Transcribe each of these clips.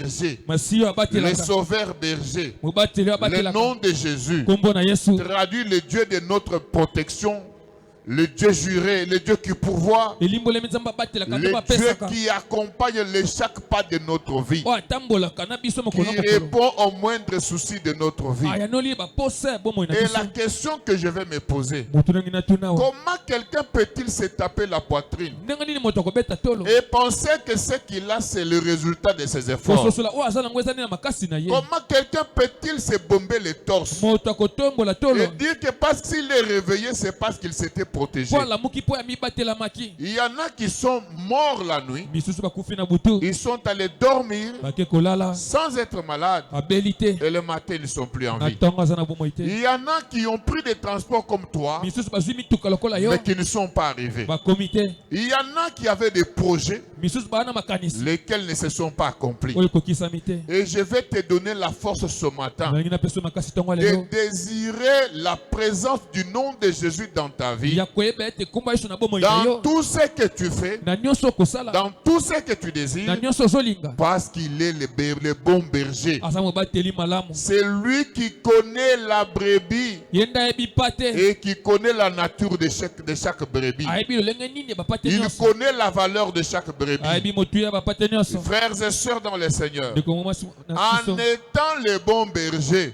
berger, le sauveur berger, le nom de Jésus traduit le Dieu de notre protection, le Dieu juré, le Dieu qui pourvoit, le Dieu qui accompagne chaque pas de notre vie, qui répond aux moindres soucis de notre vie. Et la question que je vais me poser, comment quelqu'un peut-il se taper la poitrine et penser que ce qu'il a, c'est le résultat de ses efforts? Comment quelqu'un peut-il se bomber le torse et dire que parce qu'il est réveillé, c'est parce qu'il s'était protégé? Il y en a qui sont morts la nuit. Ils sont allés dormir sans être malades. Et le matin, ils ne sont plus en vie. Il y en a qui ont pris des transports comme toi, mais qui ne sont pas arrivés. Il y en a qui avaient des projets, lesquels ne se sont pas accomplis. Et je vais te donner la force ce matin de désirer la présence du nom de Jésus dans ta vie. Dans tout ce que tu fais, dans tout ce que tu désires, parce qu'il est le bon berger. C'est lui qui connaît la brebis et qui connaît la nature de chaque brebis. Il connaît la valeur de chaque brebis. Frères et sœurs dans le Seigneur, en étant le bon berger,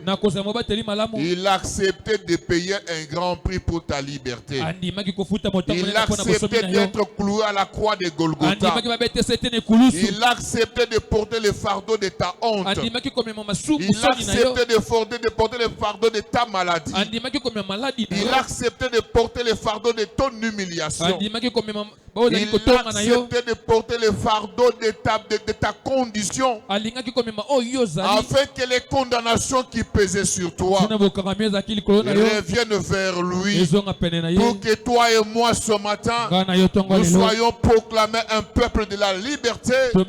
il a accepté de payer un grand prix pour ta liberté. Il a accepté d'être cloué à la croix de Golgotha. Il a accepté de porter le fardeau de ta honte. Il a accepté de porter le fardeau de ta maladie. Il a accepté de porter le fardeau de ton humiliation. Il a accepté de porter le fardeau de ta condition, afin que les condamnations qui pesaient sur toi reviennent vers lui, pour que toi et moi ce matin nous soyons proclamés un peuple de la liberté, un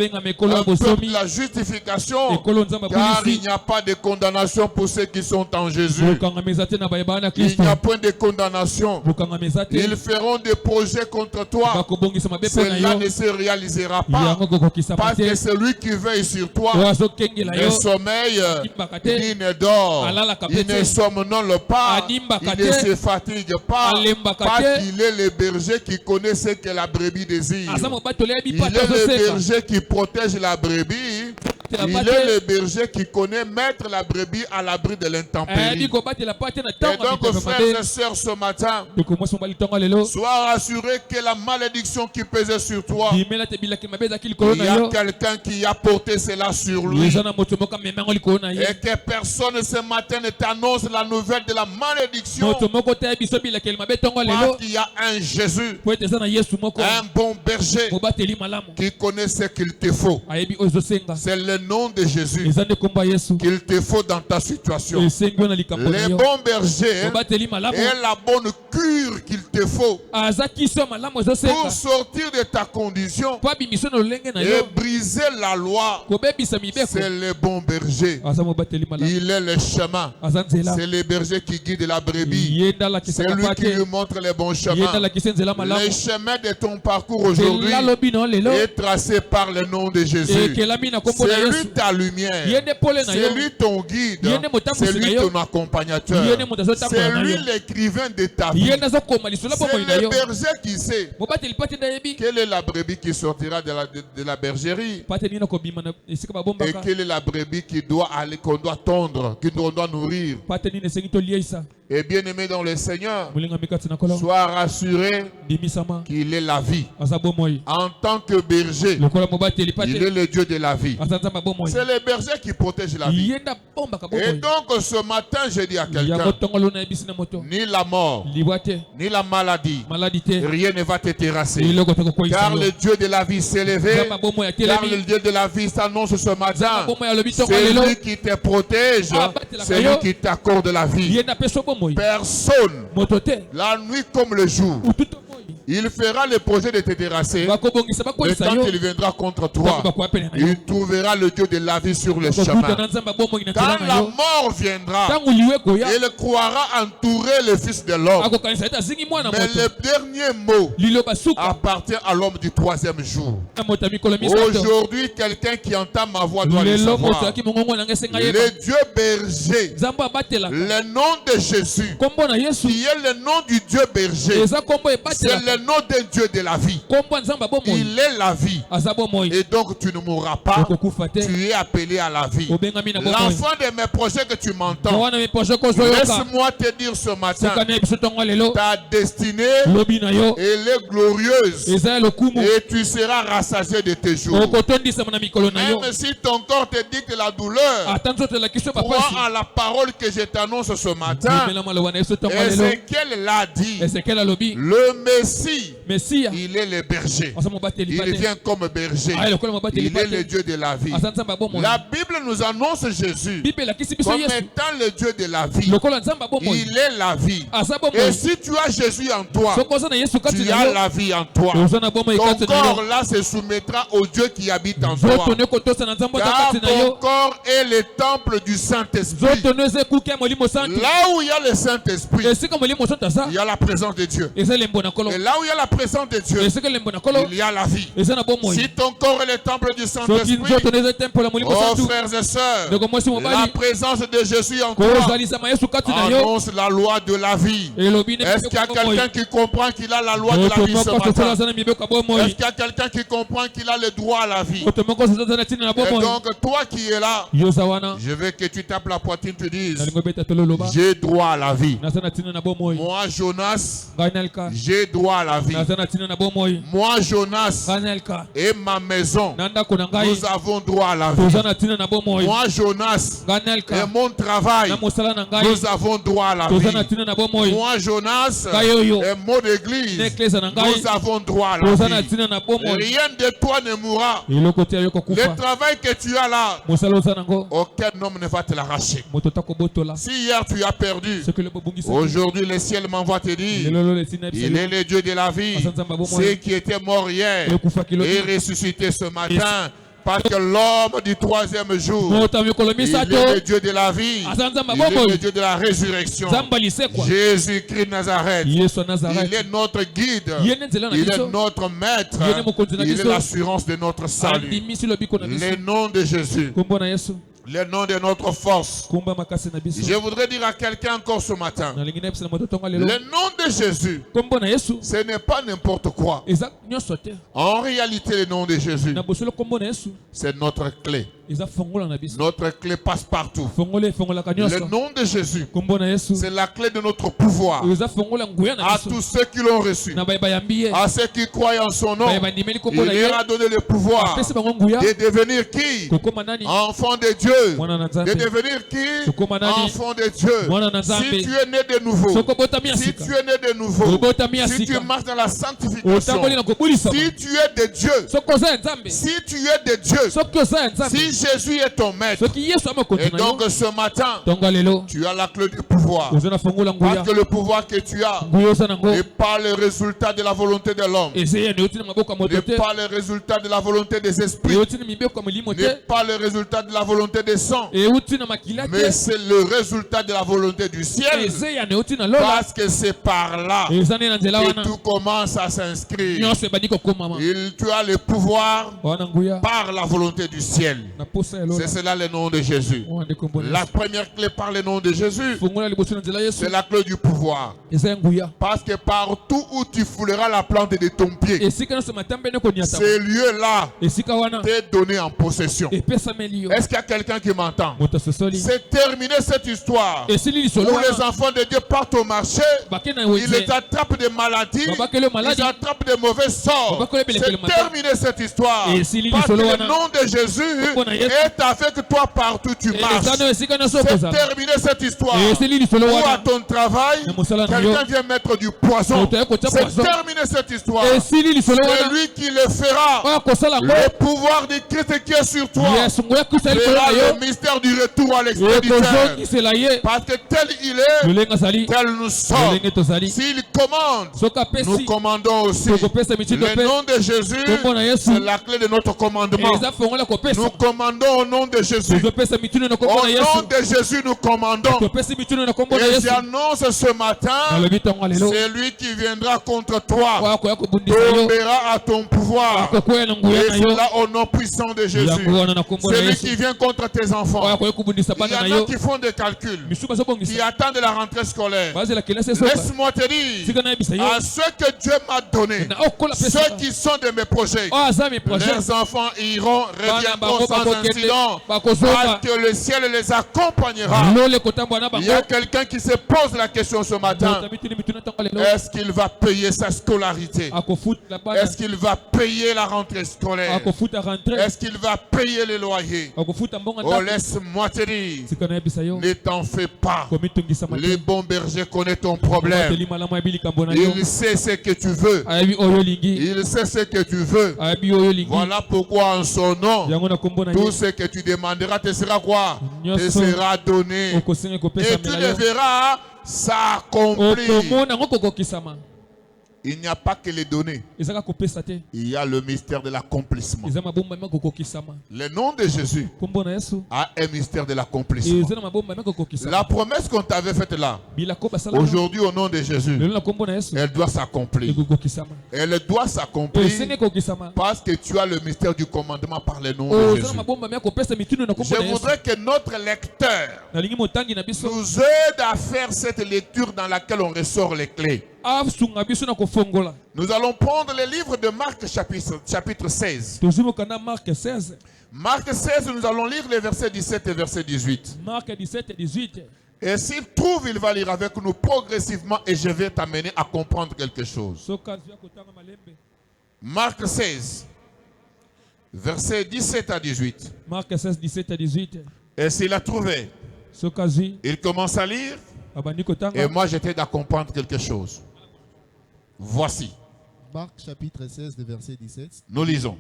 peuple de la justification, car il n'y a pas de condamnation pour ceux qui sont en Jésus. Il n'y a point de condamnation. Ils feront des projets contre toi, cela ne se réalisera pas, parce que celui qui veille sur toi ne sommeille ni ne dort, il ne somnole pas, il ne se fatigue pas, parce qu'il est le berger qui connaît ce que la brebis désire. Il est le berger qui protège la brebis. Il est le berger qui connaît mettre la brebis à l'abri de l'intempérie. Et donc, frères et sœurs, ce matin, sois rassuré que la malédiction qui pesait sur toi, il y a quelqu'un qui a porté cela sur lui. Et que personne ce matin ne t'annonce la nouvelle de la malédiction. Parce qu'il y a un Jésus, un bon berger, qui connaît ce qu'il te faut. C'est le nom de Jésus qu'il te faut dans ta situation. Les bons bergers et la bonne cure qu'il te faut pour sortir de ta condition et briser la loi. C'est le bon berger. Il est le chemin. C'est le berger qui guide la brebis. C'est lui qui lui montre les bons chemins. Le chemin de ton parcours aujourd'hui est tracé par le nom de Jésus. C'est lui ta lumière, c'est lui ton guide, c'est lui ton accompagnateur, c'est lui l'écrivain de ta vie. C'est le berger qui sait quelle est la brebis qui sortira de la bergerie et quelle est la brebis qui doit aller, qu'on doit tondre, qu'on doit nourrir. Et bien aimé dans le Seigneur, sois rassuré qu'il est la vie. En tant que berger, il est le Dieu de la vie. C'est le berger qui protège la vie. Et donc ce matin, je dis à quelqu'un, ni la mort, ni la maladie, rien ne va te terrasser. Car le Dieu de la vie s'est levé. Car le Dieu de la vie s'annonce ce matin. C'est lui qui te protège. C'est lui qui t'accorde la vie. Personne, la nuit comme le jour, il fera le projet de te terrasser. Mais quand il viendra contre toi, il trouvera le Dieu de la vie sur le chemin. Quand la mort viendra, il croira entourer le Fils de l'homme. Mais le dernier mot appartient à l'homme du troisième jour. Aujourd'hui, quelqu'un qui entend ma voix doit le savoir. Le Dieu berger, le nom de Jésus, qui est le nom du Dieu berger, c'est le nom d'un Dieu de la vie. Il est la vie. Et donc tu ne mourras pas. Tu es appelé à la vie. L'enfant de mes projets que tu m'entends, laisse-moi te dire ce matin, ta destinée, elle est glorieuse. Et tu seras rassasié de tes jours. Même si ton corps te dit que la douleur, crois à la parole que je t'annonce ce matin. Ézéchiel l'a dit. Le Messie, il est le berger. Il vient comme berger. Il est le Dieu de la vie. La Bible nous annonce Jésus comme étant le Dieu de la vie. Il est la vie. Et si tu as Jésus en toi, tu as la vie en toi. Ton corps là se soumettra au Dieu qui habite en toi. Car ton corps est le temple du Saint-Esprit. Là où il y a le Saint-Esprit, il y a la présence de Dieu. Et là où il y a la présence de Dieu, il y a la vie. Si ton corps est le temple du Saint-Esprit, oh frères et sœurs, la présence de Jésus en toi annonce la loi de la vie. Est-ce qu'il y a quelqu'un qui comprend qu'il a la loi de la vie ce matin? Est-ce qu'il y a quelqu'un qui comprend qu'il a le droit à la vie? Et donc toi qui es là, je veux que tu tapes la poitrine, tu dises, j'ai droit à la vie. Moi Jonas, j'ai droit à la vie. Moi Jonas et ma maison, nous avons droit à la vie. Moi Jonas et mon travail, nous avons droit à la vie. Moi Jonas et mon église, nous avons droit à la vie. Rien de toi ne mourra. Le travail que tu as là, aucun homme ne va te l'arracher. Si hier tu as perdu, aujourd'hui le ciel m'envoie te dire, il est le Dieu de la vie. Ceux qui étaient morts hier et ressuscités ce matin. Parce que l'homme du troisième jour, il est le Dieu de la vie, il est le Dieu de la résurrection. Jésus-Christ de Nazareth, il est notre guide, il est notre maître, il est l'assurance de notre salut. Le nom de Jésus, le nom de notre force. Je voudrais dire à quelqu'un encore ce matin, le nom de Jésus, ce n'est pas n'importe quoi. En réalité, le nom de Jésus, c'est notre clé. Notre clé passe partout. Le nom de Jésus, c'est la clé de notre pouvoir. À tous ceux qui l'ont reçu, à ceux qui croient en son nom, il leur a donné le pouvoir de devenir qui? Enfant de Dieu. De devenir qui? Enfant de Dieu. Si tu es né de nouveau, si tu es né de nouveau, si tu marches dans la sanctification, si tu es de Dieu, si tu es de Dieu, si Jésus est ton maître, et donc ce matin, tu as la clé du pouvoir. Parce que le pouvoir que tu as n'est pas le résultat de la volonté de l'homme, n'est pas le résultat de la volonté des esprits, n'est pas le résultat de la volonté des sang, mais c'est le résultat de la volonté du ciel. Parce que c'est par là que tout commence à s'inscrire. Tu as le pouvoir par la volonté du ciel. C'est cela le nom de Jésus. La première clé par le nom de Jésus, c'est la clé du pouvoir. Parce que partout où tu fouleras la plante de ton pied, ce lieu-là t'est donné en possession. Est-ce qu'il y a quelqu'un qui m'entend? C'est terminé cette histoire où les enfants de Dieu partent au marché, ils attrapent des maladies, ils attrapent des mauvais sorts. C'est terminé cette histoire. Parce que le nom de Jésus est avec toi partout tu marches. C'est terminé cette histoire. Ou à ton travail, quelqu'un vient mettre du poison. C'est terminé cette histoire. C'est lui qui le fera. Le pouvoir du Christ qui est sur toi verra le mystère du retour à l'expéditeur. Parce que tel il est, tel nous sommes. S'il commande, nous commandons aussi. Le nom de Jésus, c'est la clé de notre commandement. Nous commandons au nom de Jésus. Au nom de Jésus, nous commandons. Et j'annonce ce matin, c'est lui qui viendra contre toi, tombera à ton pouvoir. Et cela au nom puissant de Jésus. C'est lui qui vient contre tes enfants. Il y en a qui font des calculs, qui attendent la rentrée scolaire. Laisse-moi te dire, à ceux que Dieu m'a donné, ceux qui sont de mes projets, leurs enfants iront, reviendront sans incident, parce que le ciel les accompagnera. Il y a quelqu'un qui se pose la question ce matin, est-ce qu'il va payer sa scolarité? Est-ce qu'il va payer la rentrée scolaire? Est-ce qu'il va payer les loyers? Oh, laisse-moi te dire, ne t'en fais pas. Les bons bergers connaissent ton problème. Il sait ce que tu veux. Il sait ce que tu veux. Voilà pourquoi en son nom, tout ce que tu demanderas te sera quoi? Te sera donné. Et tu le verras s'accomplir. Il n'y a pas que les données. Il y a le mystère de l'accomplissement. Le nom de Jésus a un mystère de l'accomplissement. La promesse qu'on t'avait faite là, aujourd'hui au nom de Jésus, elle doit s'accomplir. Elle doit s'accomplir parce que tu as le mystère du commandement par le nom de Jésus. Je voudrais que notre lecteur nous aide à faire cette lecture dans laquelle on ressort les clés. Nous allons prendre le livre de Marc chapitre 16. Marc 16, nous allons lire les versets 17 et verset 18. Marc 17 et 18. Et s'il trouve, il va lire avec nous progressivement et je vais t'amener à comprendre quelque chose. Marc 16, versets 17 à 18. Marc 16, 17 à 18. Et s'il a trouvé, il commence à lire et moi je t'aide à comprendre quelque chose. Voici. Marc chapitre 16, verset 17. Nous lisons.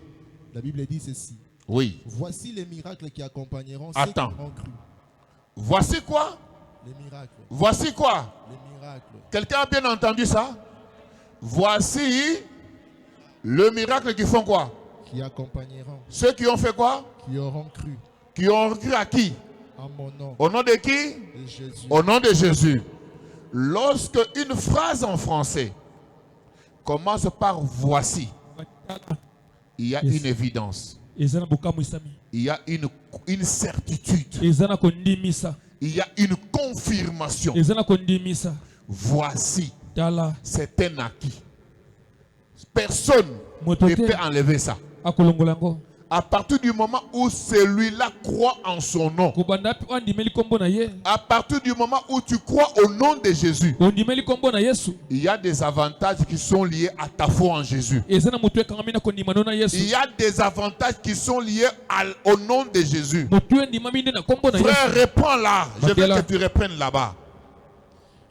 La Bible dit ceci. Oui. Voici les miracles qui accompagneront ceux qui ont cru. Voici quoi? Les miracles. Voici quoi? Les miracles. Quelqu'un a bien entendu ça? Voici le miracle qui font quoi? Qui accompagneront. Ceux qui ont fait quoi? Qui auront cru. Qui ont cru à qui? À mon nom. Au nom de qui? De Jésus. Au nom de Jésus. Lorsque une phrase en français commence par voici, il y a une évidence. Il y a une certitude. Il y a une confirmation. Voici. C'est un acquis. Personne ne peut enlever ça. À partir du moment où celui-là croit en son nom, à partir du moment où tu crois au nom de Jésus, il y a des avantages qui sont liés à ta foi en Jésus. Il y a des avantages qui sont liés au nom de Jésus. Frère, réponds là. Je veux que tu reprennes là-bas.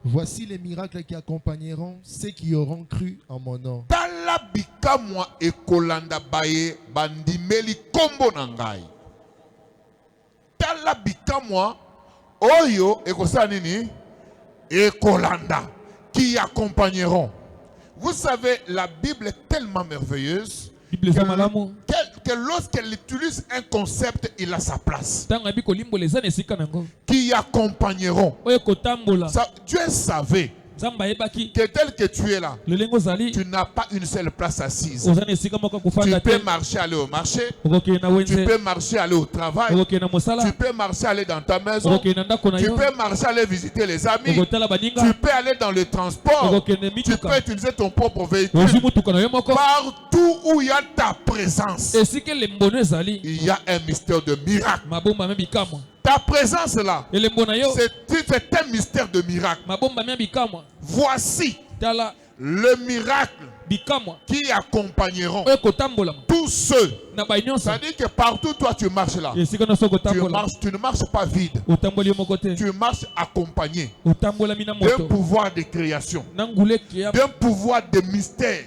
Voici les miracles qui accompagneront ceux qui auront cru en mon nom. Tala bikamwa ekolanda baye bandimeli kombo nangai. Tala bikamwa oyo ekosa nini ekolanda qui accompagneront. Vous savez, la Bible est tellement merveilleuse que lorsqu'elle utilise un concept, il a sa place. Qui accompagneront. Dieu savait que tel que tu es là, tu n'as pas une seule place assise. Tu peux marcher, aller au marché. Tu peux marcher, aller au travail. Tu peux marcher, aller dans ta maison. Tu peux marcher, aller visiter les amis. Tu peux aller dans le transport. Tu peux utiliser ton propre véhicule. Partout où il y a ta présence, il y a un mystère de miracle. Ta présence là, c'est un mystère de miracle. Voici le miracle qui accompagneront tous ceux. C'est-à-dire que partout toi tu marches là, tu ne marches pas vide, tu marches accompagné d'un pouvoir de création, d'un pouvoir de mystère.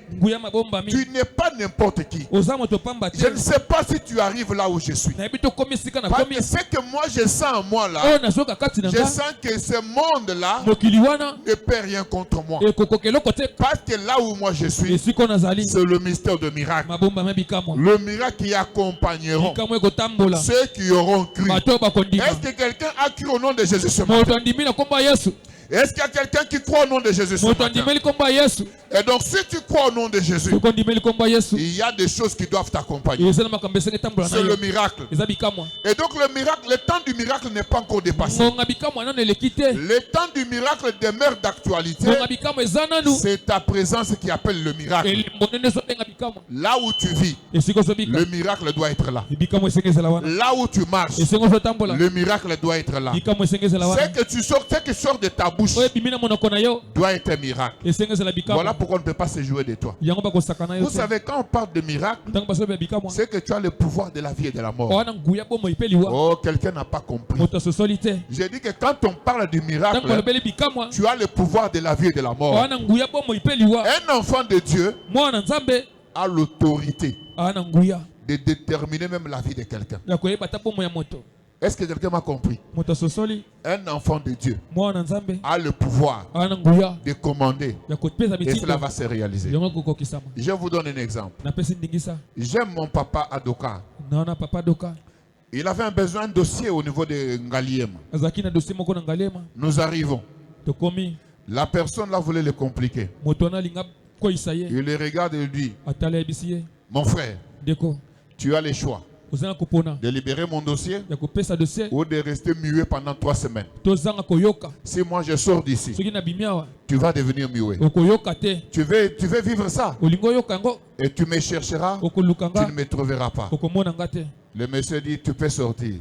Tu n'es pas n'importe qui. Je ne sais pas si tu arrives là où je suis, parce que ce que moi je sens en moi là, je sens que ce monde là ne peut rien contre moi, parce que là où moi je suis, c'est le mystère de miracle. Le miracle qui accompagneront ceux qui auront cru. Est-ce que quelqu'un a cru au nom de Jésus ce matin? Est-ce qu'il y a quelqu'un qui croit au nom de Jésus ce matin? Et donc si tu crois au nom de Jésus, il y a des choses qui doivent t'accompagner. C'est le miracle. Et donc le temps du miracle n'est pas encore dépassé. Le temps du miracle demeure d'actualité. C'est ta présence qui appelle le miracle. Là où tu vis, le miracle doit être là. Là où tu marches, le miracle doit être là. Ce que sort de ta bouche doit être un miracle. Voilà pourquoi on ne peut pas se jouer de toi. Vous savez, quand on parle de miracle, c'est que tu as le pouvoir de la vie et de la mort. Oh, quelqu'un n'a pas compris. J'ai dit que quand on parle du miracle, tu as le pouvoir de la vie et de la mort. Un enfant de Dieu a l'autorité de déterminer même la vie de quelqu'un. Est-ce que quelqu'un m'a compris? Un enfant de Dieu a le pouvoir de commander et cela va se réaliser. Je vous donne un exemple. J'aime mon papa Adoka. Il avait un besoin de dossier au niveau de Ngaliem. Nous arrivons. La personne là voulait le compliquer. Il le regarde et lui dit: mon frère, tu as le choix de libérer mon dossier ou de rester muet pendant 3 semaines. Si moi je sors d'ici, tu vas devenir muet. Tu veux vivre ça et tu me chercheras, tu ne me trouveras pas. Le monsieur dit: tu peux sortir.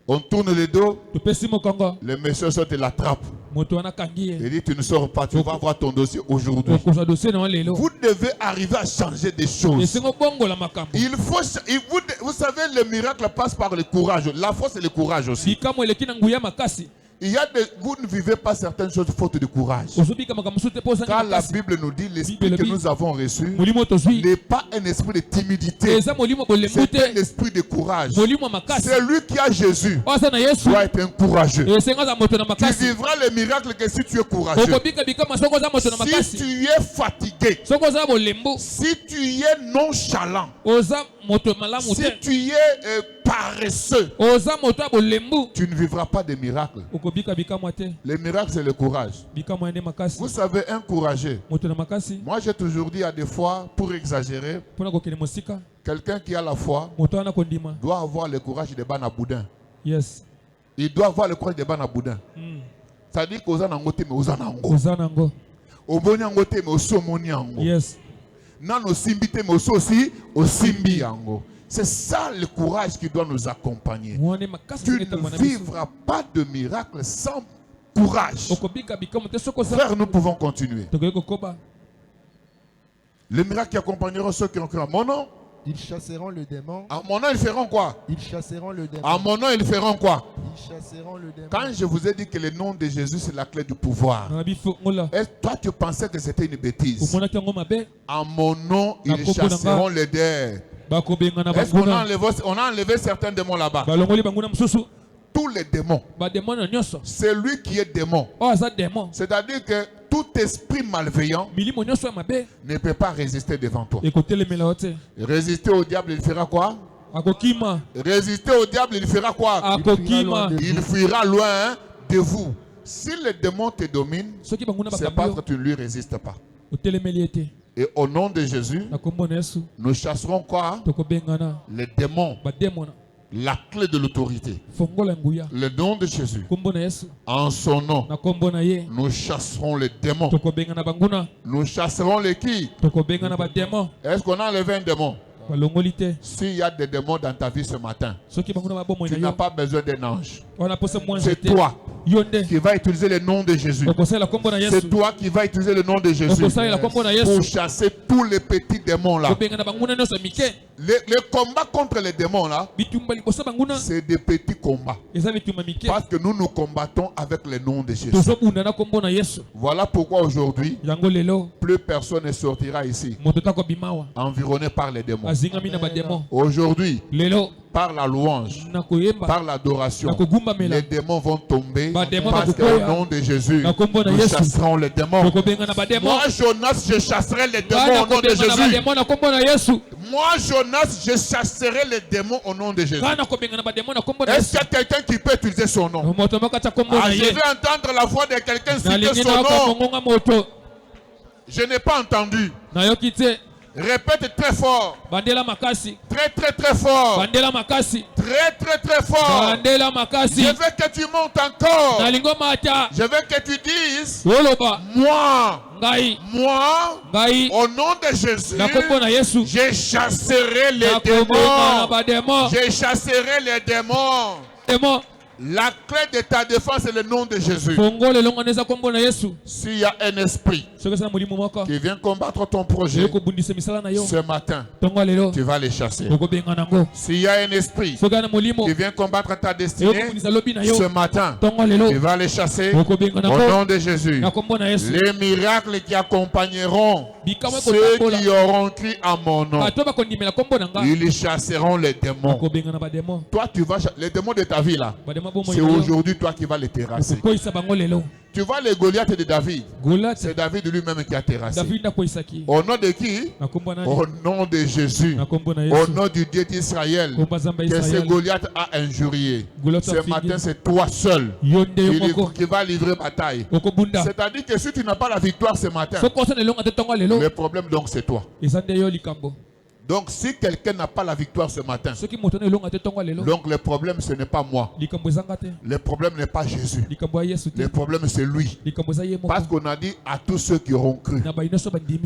On tourne le dos, le monsieur sort et l'attrape. Il dit: tu ne sors pas, tu vas avoir ton dossier aujourd'hui. Vous devez arriver à changer des choses. Il faut, vous savez, le miracle passe par le courage. La force et le courage aussi. Il y a vous ne vivez pas certaines choses faute de courage. Car la Bible nous dit l'esprit que nous avons reçu n'est pas un esprit de timidité, c'est un esprit de courage. Celui qui a Jésus doit être un courageux. Tu vivras le miracle que si tu es courageux. Si tu es fatigué, si tu es nonchalant, si tu es paresseux, tu ne vivras pas de miracle. Le miracle, c'est le courage. Vous savez, un courageux, moi j'ai toujours dit à des fois, pour exagérer, quelqu'un qui a la foi doit avoir le courage de ban à boudin. Yes. Il doit avoir le courage de ban à boudin. C'est-à-dire qu'aux anangote mais aux anango. Au bonyangote mais au somoniango. Yes. Non au simbite mais aussi au simbiango. C'est ça le courage qui doit nous accompagner. Tu ne vivras pas de miracle sans courage. Frère, nous pouvons continuer. Le miracle qui accompagnera ceux qui ont cru à mon nom. Ils chasseront le démon. À mon nom, ils feront quoi? Ils chasseront le démon. À mon nom, ils feront quoi? Ils chasseront le démon. Quand je vous ai dit que le nom de Jésus, c'est la clé du pouvoir, est-ce que toi, tu pensais que c'était une bêtise? À mon nom, ils chasseront les démons. Est-ce qu'on a enlevé certains démons là-bas? Tous les démons. C'est lui qui est démon. C'est-à-dire que tout esprit malveillant ne peut pas résister devant toi. Résister au diable, il fera quoi? Résister au diable, il fera quoi? Il fuira loin de vous. Si le démon te domine, c'est parce que tu ne lui résistes pas. Et au nom de Jésus, nous chasserons quoi? Les démons. La clé de l'autorité. Le nom de Jésus. En son nom, nous chasserons les démons. Nous chasserons les qui? Est-ce qu'on a enlevé un démon? S'il y a des démons dans ta vie ce matin, tu n'as pas besoin d'un ange. C'est toi qui va utiliser le nom de Jésus. C'est toi qui vas utiliser le nom de Jésus pour chasser tous les petits démons là. Le combat contre les démons là, c'est des petits combats. Parce que nous combattons avec le nom de Jésus. Voilà pourquoi aujourd'hui, plus personne ne sortira ici environné par les démons. Aujourd'hui, par la louange, par l'adoration, les démons vont tomber parce qu'au nom de Jésus, nous chasserons les démons. Moi, Jonas, je chasserai les démons au nom de Jésus. Moi, Jonas, je chasserai les démons au nom de Jésus. Est-ce qu'il y a quelqu'un qui peut utiliser son nom? Je vais entendre la voix de quelqu'un citer son nom. Je n'ai pas entendu. Répète très fort. Très très très fort. Très très très fort. Je veux que tu montes encore. Je veux que tu dises moi, au nom de Jésus, je chasserai les démons. Je chasserai les démons. La clé de ta défense est le nom de Jésus. S'il y a un esprit qui vient combattre ton projet ce matin, tu vas les chasser. S'il y a un esprit qui vient combattre ta destinée ce matin, tu vas les chasser au nom de Jésus. Les miracles qui accompagneront ceux qui auront crié à mon nom, ils chasseront les démons. Toi, tu vas les démons de ta vie là. C'est aujourd'hui toi qui vas les terrasser. Tu vois les Goliaths de David. C'est David lui-même qui a terrassé. Au nom de qui? Au nom de Jésus. Au nom du Dieu d'Israël que ce Goliath a injurié. Ce matin, c'est toi seul qui va livrer bataille. C'est-à-dire que si tu n'as pas la victoire ce matin, le problème donc c'est toi. Donc si quelqu'un n'a pas la victoire ce matin, donc le problème ce n'est pas moi. Le problème n'est pas Jésus. Le problème c'est lui. Parce qu'on a dit à tous ceux qui auront cru.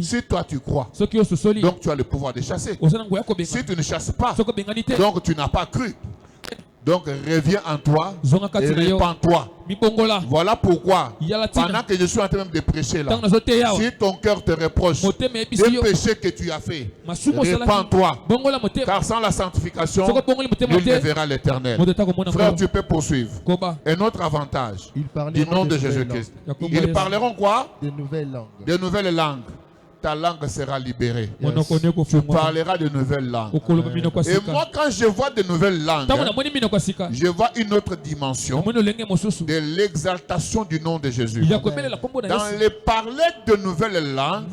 Si toi tu crois, donc tu as le pouvoir de chasser. Si tu ne chasses pas, donc tu n'as pas cru. Donc reviens en toi et répands-toi. Voilà pourquoi, pendant que je suis en train de prêcher là, si ton cœur te reproche des péchés que tu as fait, répands-toi. Car sans la sanctification, nul ne verra l'Éternel. Frère, tu peux poursuivre. Un autre avantage du nom de Jésus-Christ. Ils parleront quoi? De nouvelles langues. De nouvelles langues. Ta langue sera libérée. Tu parleras de nouvelles langues. Et moi, quand je vois de nouvelles langues, je vois une autre dimension de l'exaltation du nom de Jésus. Dans les parler de nouvelles langues,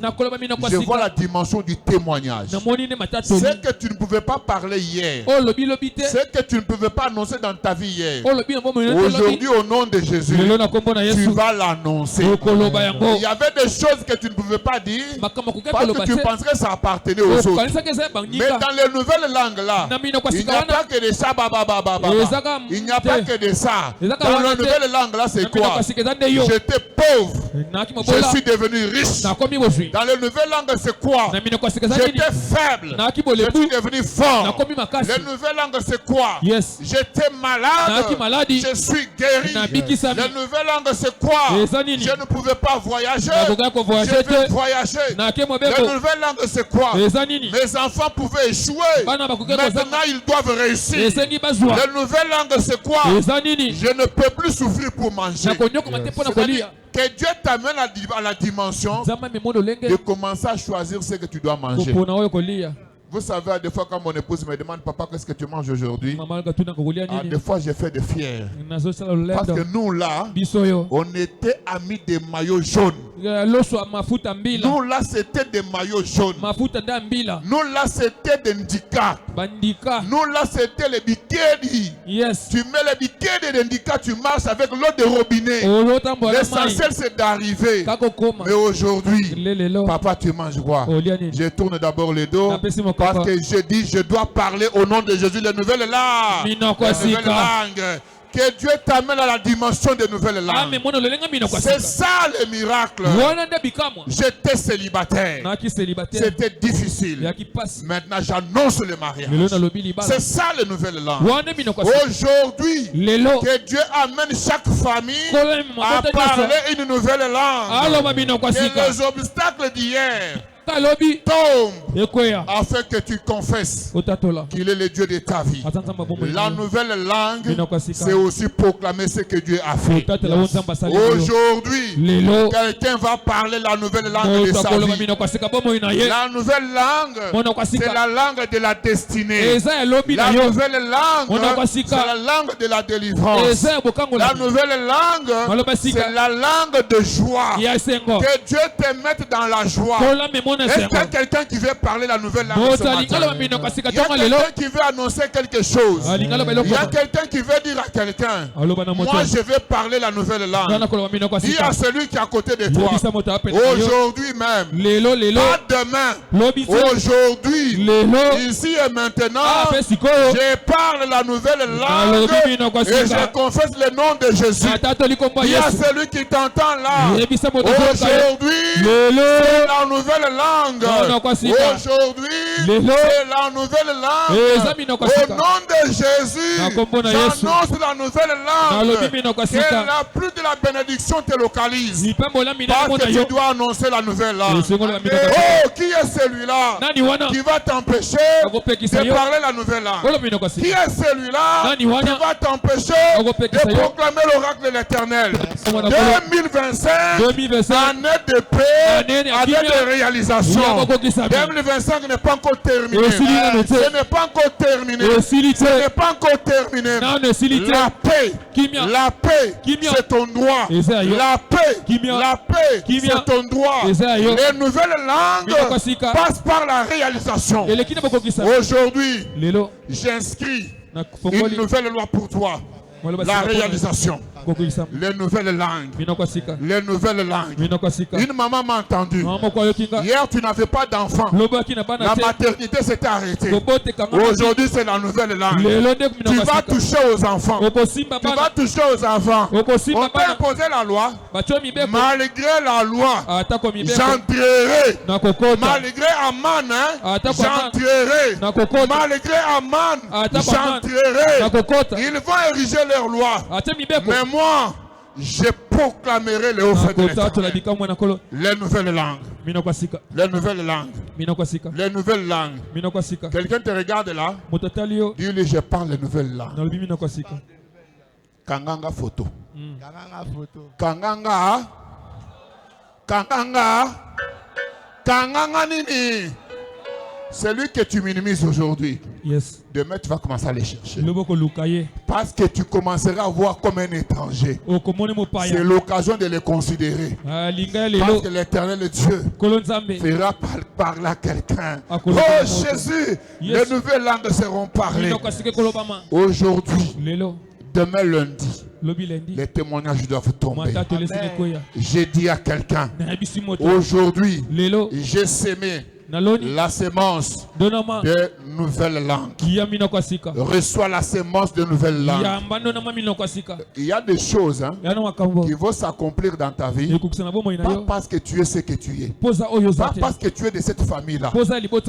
je vois la dimension du témoignage. Ce que tu ne pouvais pas parler hier, ce que tu ne pouvais pas annoncer dans ta vie hier, aujourd'hui, au nom de Jésus, tu vas l'annoncer. Il y avait des choses que tu ne pouvais pas dire parce que tu penserais que ça appartenait aux autres. Mais dans les nouvelles langues là, il n'y a pas que de ça, il n'y a pas que de ça. Dans les nouvelles langues là, c'est quoi? J'étais pauvre, je suis devenu riche. Dans les nouvelles langues, c'est quoi? J'étais faible, je suis devenu fort. Les nouvelles langues, c'est quoi? J'étais malade, je suis guéri. Les nouvelles langues, c'est quoi? Je ne pouvais pas voyager, je vais voyager. Les nouvelles langues, c'est quoi? Mes enfants pouvaient échouer, maintenant ils doivent réussir. Les nouvelles langues, c'est quoi? Je ne peux plus souffrir pour manger. Que Dieu t'amène à la dimension de commencer à choisir ce que tu dois manger. Vous savez, des fois quand mon épouse me demande, papa, qu'est-ce que tu manges aujourd'hui? Des fois j'ai fait de fier. Parce que nous là, on était amis des maillots jaunes. Nous là, c'était des maillots jaunes. Nous là, c'était des ndika. Nous là, c'était les bikini. Tu mets les bikini de ndika, tu marches avec l'eau de robinet. L'essentiel c'est d'arriver. Mais aujourd'hui, papa, tu manges quoi? Je tourne d'abord le dos. Parce que je dis, je dois parler au nom de Jésus les nouvelles langues. Les nouvelles langues. Que Dieu t'amène à la dimension des nouvelles langues. C'est ça le miracle. J'étais célibataire. C'était difficile. Maintenant j'annonce le mariage. C'est ça les nouvelles langues. Aujourd'hui, que Dieu amène chaque famille à parler une nouvelle langue. Que les obstacles d'hier tombe afin que tu confesses qu'il est le Dieu de ta vie. La nouvelle langue, c'est aussi proclamer ce que Dieu a fait. Aujourd'hui, quelqu'un va parler la nouvelle langue de sa vie. La nouvelle langue, c'est la langue de la destinée. La nouvelle langue, c'est la langue de la délivrance. La nouvelle langue, c'est la langue de joie. Que Dieu te mette dans la joie. Est-ce qu'il y a quelqu'un qui veut parler la nouvelle langue ce matin? Il y a quelqu'un qui veut annoncer quelque chose. Il y a quelqu'un qui veut dire à quelqu'un, moi je vais parler la nouvelle langue. Dis à celui qui est à côté de toi, aujourd'hui même, pas demain, aujourd'hui, ici et maintenant, je parle la nouvelle langue et je confesse le nom de Jésus. Dis à celui qui t'entend là, aujourd'hui, c'est la nouvelle langue. Aujourd'hui, c'est la nouvelle langue. Au nom de Jésus, j'annonce la nouvelle langue. Que la pluie de la bénédiction te localise. Parce que tu dois annoncer la nouvelle langue. Oh, qui est celui-là qui va t'empêcher de parler la nouvelle langue? Qui est celui-là qui va t'empêcher de proclamer l'oracle de l'Éternel? 2025, année de paix, année de réalisation. 2025 n'est pas encore terminé. Ce n'est pas encore terminé. Ce n'est pas encore terminé. La paix, c'est ton droit. La paix, c'est ton droit. Les nouvelles langues passent par la réalisation. Aujourd'hui, j'inscris une nouvelle loi pour toi. La réalisation. Les nouvelles langues. Les nouvelles langues. Une maman m'a entendu. Hier, tu n'avais pas d'enfant. La maternité s'était arrêtée. Aujourd'hui, c'est la nouvelle langue. Tu vas toucher aux enfants. Tu vas toucher aux enfants. On peut imposer la loi. Malgré la loi, j'entrerai. Malgré Aman, j'entrerai. Malgré Aman, j'entrerai. Ils vont ériger leur loi. Mais moi, je proclamerai le haut fait de l'Éternel. Les nouvelles langues. Les nouvelles langues. Les nouvelles langues. Quelqu'un te regarde là. Dis-lui, je parle les nouvelles langues. Kanganga photo. Kanganga. Kanganga. Kanganga nini. Celui que tu minimises aujourd'hui, demain tu vas commencer à les chercher. Parce que tu commenceras à voir comme un étranger. C'est l'occasion de les considérer. Parce que l'Éternel Dieu fera parler à quelqu'un. Oh Jésus, les nouvelles langues seront parlées. Aujourd'hui, demain lundi, les témoignages doivent tomber. J'ai dit à quelqu'un, aujourd'hui, j'ai sémé la sémence de nouvelles langues. Reçois la sémence de nouvelles langues. Il y a des choses qui vont s'accomplir dans ta vie. Pas parce que tu es ce que tu es. Pas parce que tu es de cette famille-là.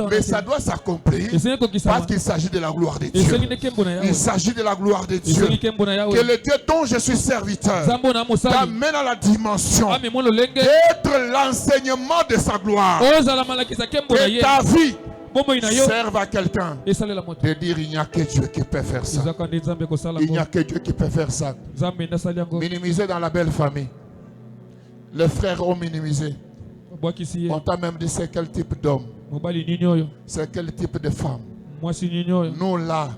Mais ça doit s'accomplir parce qu'il s'agit de la gloire de Dieu. Il s'agit de la gloire de Dieu. Que le Dieu dont je suis serviteur t'amène à la dimension d'être l'enseignement de sa gloire. Que ta vie serve à quelqu'un de dire il n'y a que Dieu qui peut faire ça. Il n'y a que Dieu qui peut faire ça. Minimiser dans la belle famille. Les frères ont minimisé. On t'a même dit c'est quel type d'homme, c'est quel type de femme. Nous là,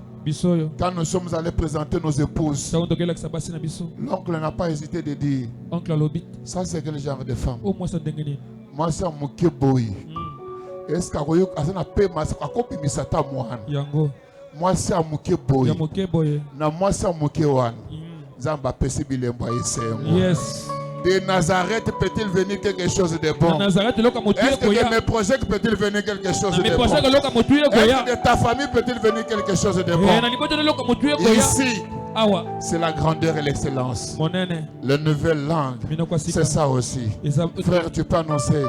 quand nous sommes allés présenter nos épouses, l'oncle n'a pas hésité de dire ça c'est quel genre de femme. Moi c'est un mukeboy. Est-ce que moi c'est un mukeboy. Moi c'est un mukewan. Yes. De Nazareth peut-il venir quelque chose de bon? Est-ce que de mes projets peut-il venir quelque chose de bon? Est-ce que de ta famille peut-il venir quelque chose de bon? Ici, c'est la grandeur et l'excellence. La nouvelle langue, c'est ça aussi. Frère, tu peux annoncer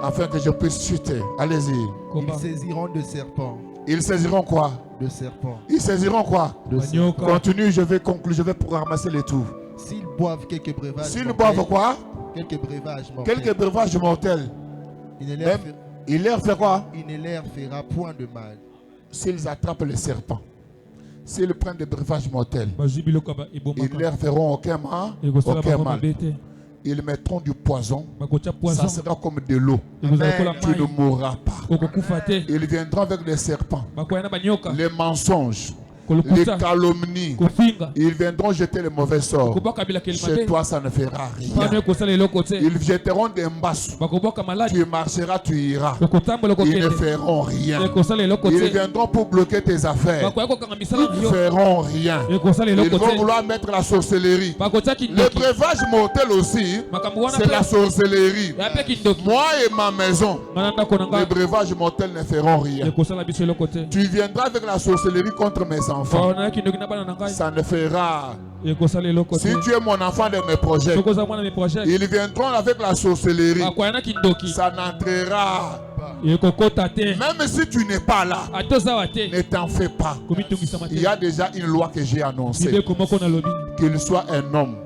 afin que je puisse chuter. Allez-y. Ils saisiront de serpents. Ils saisiront quoi? De serpents. Ils saisiront quoi? De serpents. Continue, je vais conclure, je vais pouvoir ramasser les tout. S'ils boivent quelques breuvages. S'ils boivent quoi? Quelques breuvages mortels. Quelques breuvages mortels. Il leur fait quoi? Il ne leur fera point de mal. S'ils attrapent les serpents, s'ils prennent des breuvages mortels, ils leur feront aucun mal. Ils mettront du poison, ça sera comme de l'eau. Tu ne mourras pas. Ils viendront avec des serpents, les mensonges, les calomnies. Ils viendront jeter les mauvais sorts. Chez toi, ça ne fera rien. Ils jetteront des mbasses. Tu marcheras, tu iras. Ils ne feront rien. Ils viendront pour bloquer tes affaires. Ils ne feront rien. Ils vont vouloir mettre la sorcellerie. Le breuvage mortel aussi, c'est la sorcellerie. Moi et ma maison, les breuvages mortels ne feront rien. Tu viendras avec la sorcellerie contre mes enfants. Ça ne fera. Si tu es mon enfant de mes projets, ils viendront avec la sorcellerie. Ça n'entrera. Même si tu n'es pas là, ne t'en fais pas. Il y a déjà une loi que j'ai annoncée. Qu'il soit un homme,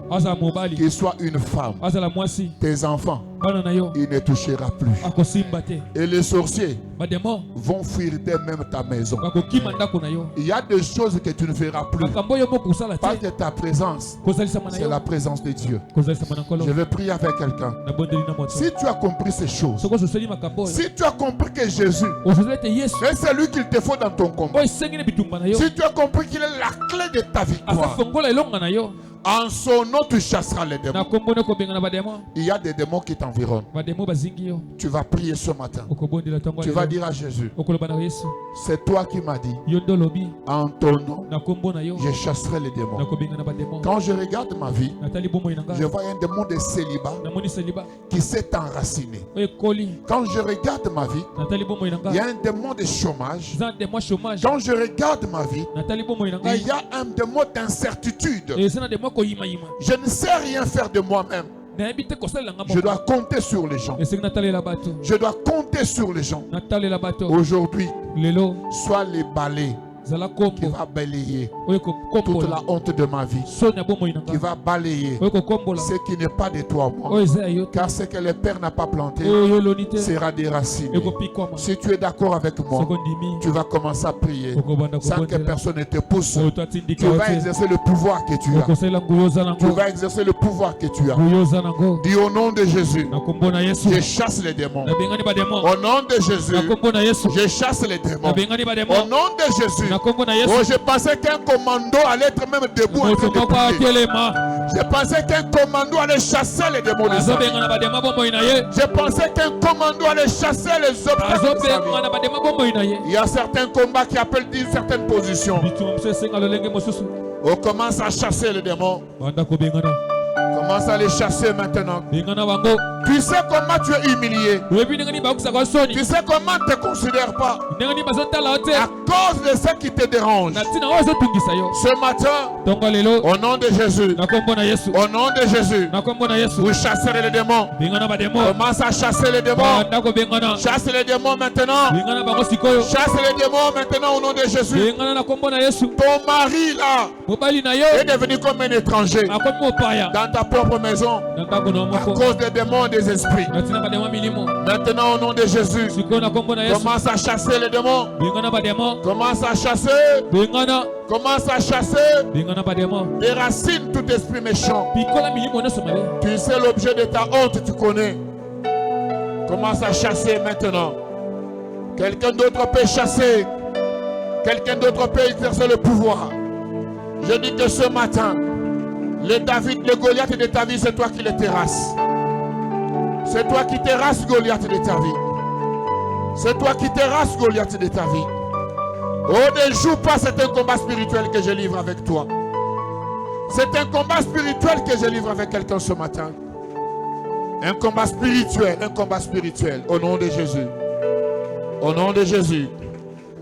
qu'il soit une femme, tes enfants, il ne touchera plus. Et les sorciers vont fuir d'eux-mêmes ta maison. Il y a des choses que tu ne feras plus. Parce que ta présence, c'est la présence de Dieu. Je vais prier avec quelqu'un. Si tu as compris ces choses, si tu as compris que Jésus est celui qu'il te faut dans ton combat, si tu as compris qu'il est la clé de ta victoire, en son nom tu chasseras les démons. Il y a des démons qui t'environnent. Tu vas prier ce matin. Tu vas dire à Jésus, c'est toi qui m'as dit, en ton nom je chasserai les démons. Quand je regarde ma vie, je vois un démon de célibat qui s'est enraciné. Quand je regarde ma vie, il y a un démon de chômage. Quand je regarde ma vie, il y a un démon d'incertitude. Je ne sais rien faire de moi-même. Je dois compter sur les gens. Je dois compter sur les gens. Aujourd'hui, sois les balais qui va balayer toute la honte de ma vie, qui va balayer ce qui n'est pas de toi, moi. Car ce que le Père n'a pas planté sera déraciné. Si tu es d'accord avec moi, tu vas commencer à prier sans que personne ne te pousse. Tu vas exercer le pouvoir que tu as. Tu vas exercer le pouvoir que tu as. Dis au nom de Jésus, je chasse les démons. Au nom de Jésus, je chasse les démons. Au nom de Jésus. Oh, je pensais qu'un commando allait être même debout en train de prier. Je pensais qu'un commando allait chasser les démons de sa vie. Je pensais qu'un commando allait chasser les obstacles de sa vie. Il y a certains combats qui appellent d'une certaine position. On commence à chasser les démons. Commence à les chasser maintenant. Tu sais comment tu es humilié. Tu sais comment on ne te considère pas. À cause de ce qui te dérange. Ce matin, au nom de Jésus, au nom de Jésus, vous chasserez les démons. Commence à chasser les démons. Chasse les démons maintenant. Chasse les démons maintenant au nom de Jésus. Ton mari là est devenu comme un étranger dans ta propre maison à cause des démons et des esprits. Maintenant au nom de Jésus, commence à chasser les démons. Commence à chasser. Commence à chasser. Déracine tout esprit méchant. Tu sais l'objet de ta honte, tu connais. Commence à chasser maintenant. Quelqu'un d'autre peut chasser. Quelqu'un d'autre peut exercer le pouvoir. Je dis que ce matin, le David, le Goliath de ta vie, c'est toi qui le terrasses. C'est toi qui terrasses Goliath de ta vie. C'est toi qui terrasses Goliath de ta vie. Oh, ne joue pas, c'est un combat spirituel que je livre avec toi. C'est un combat spirituel que je livre avec quelqu'un ce matin. Un combat spirituel, au nom de Jésus. Au nom de Jésus,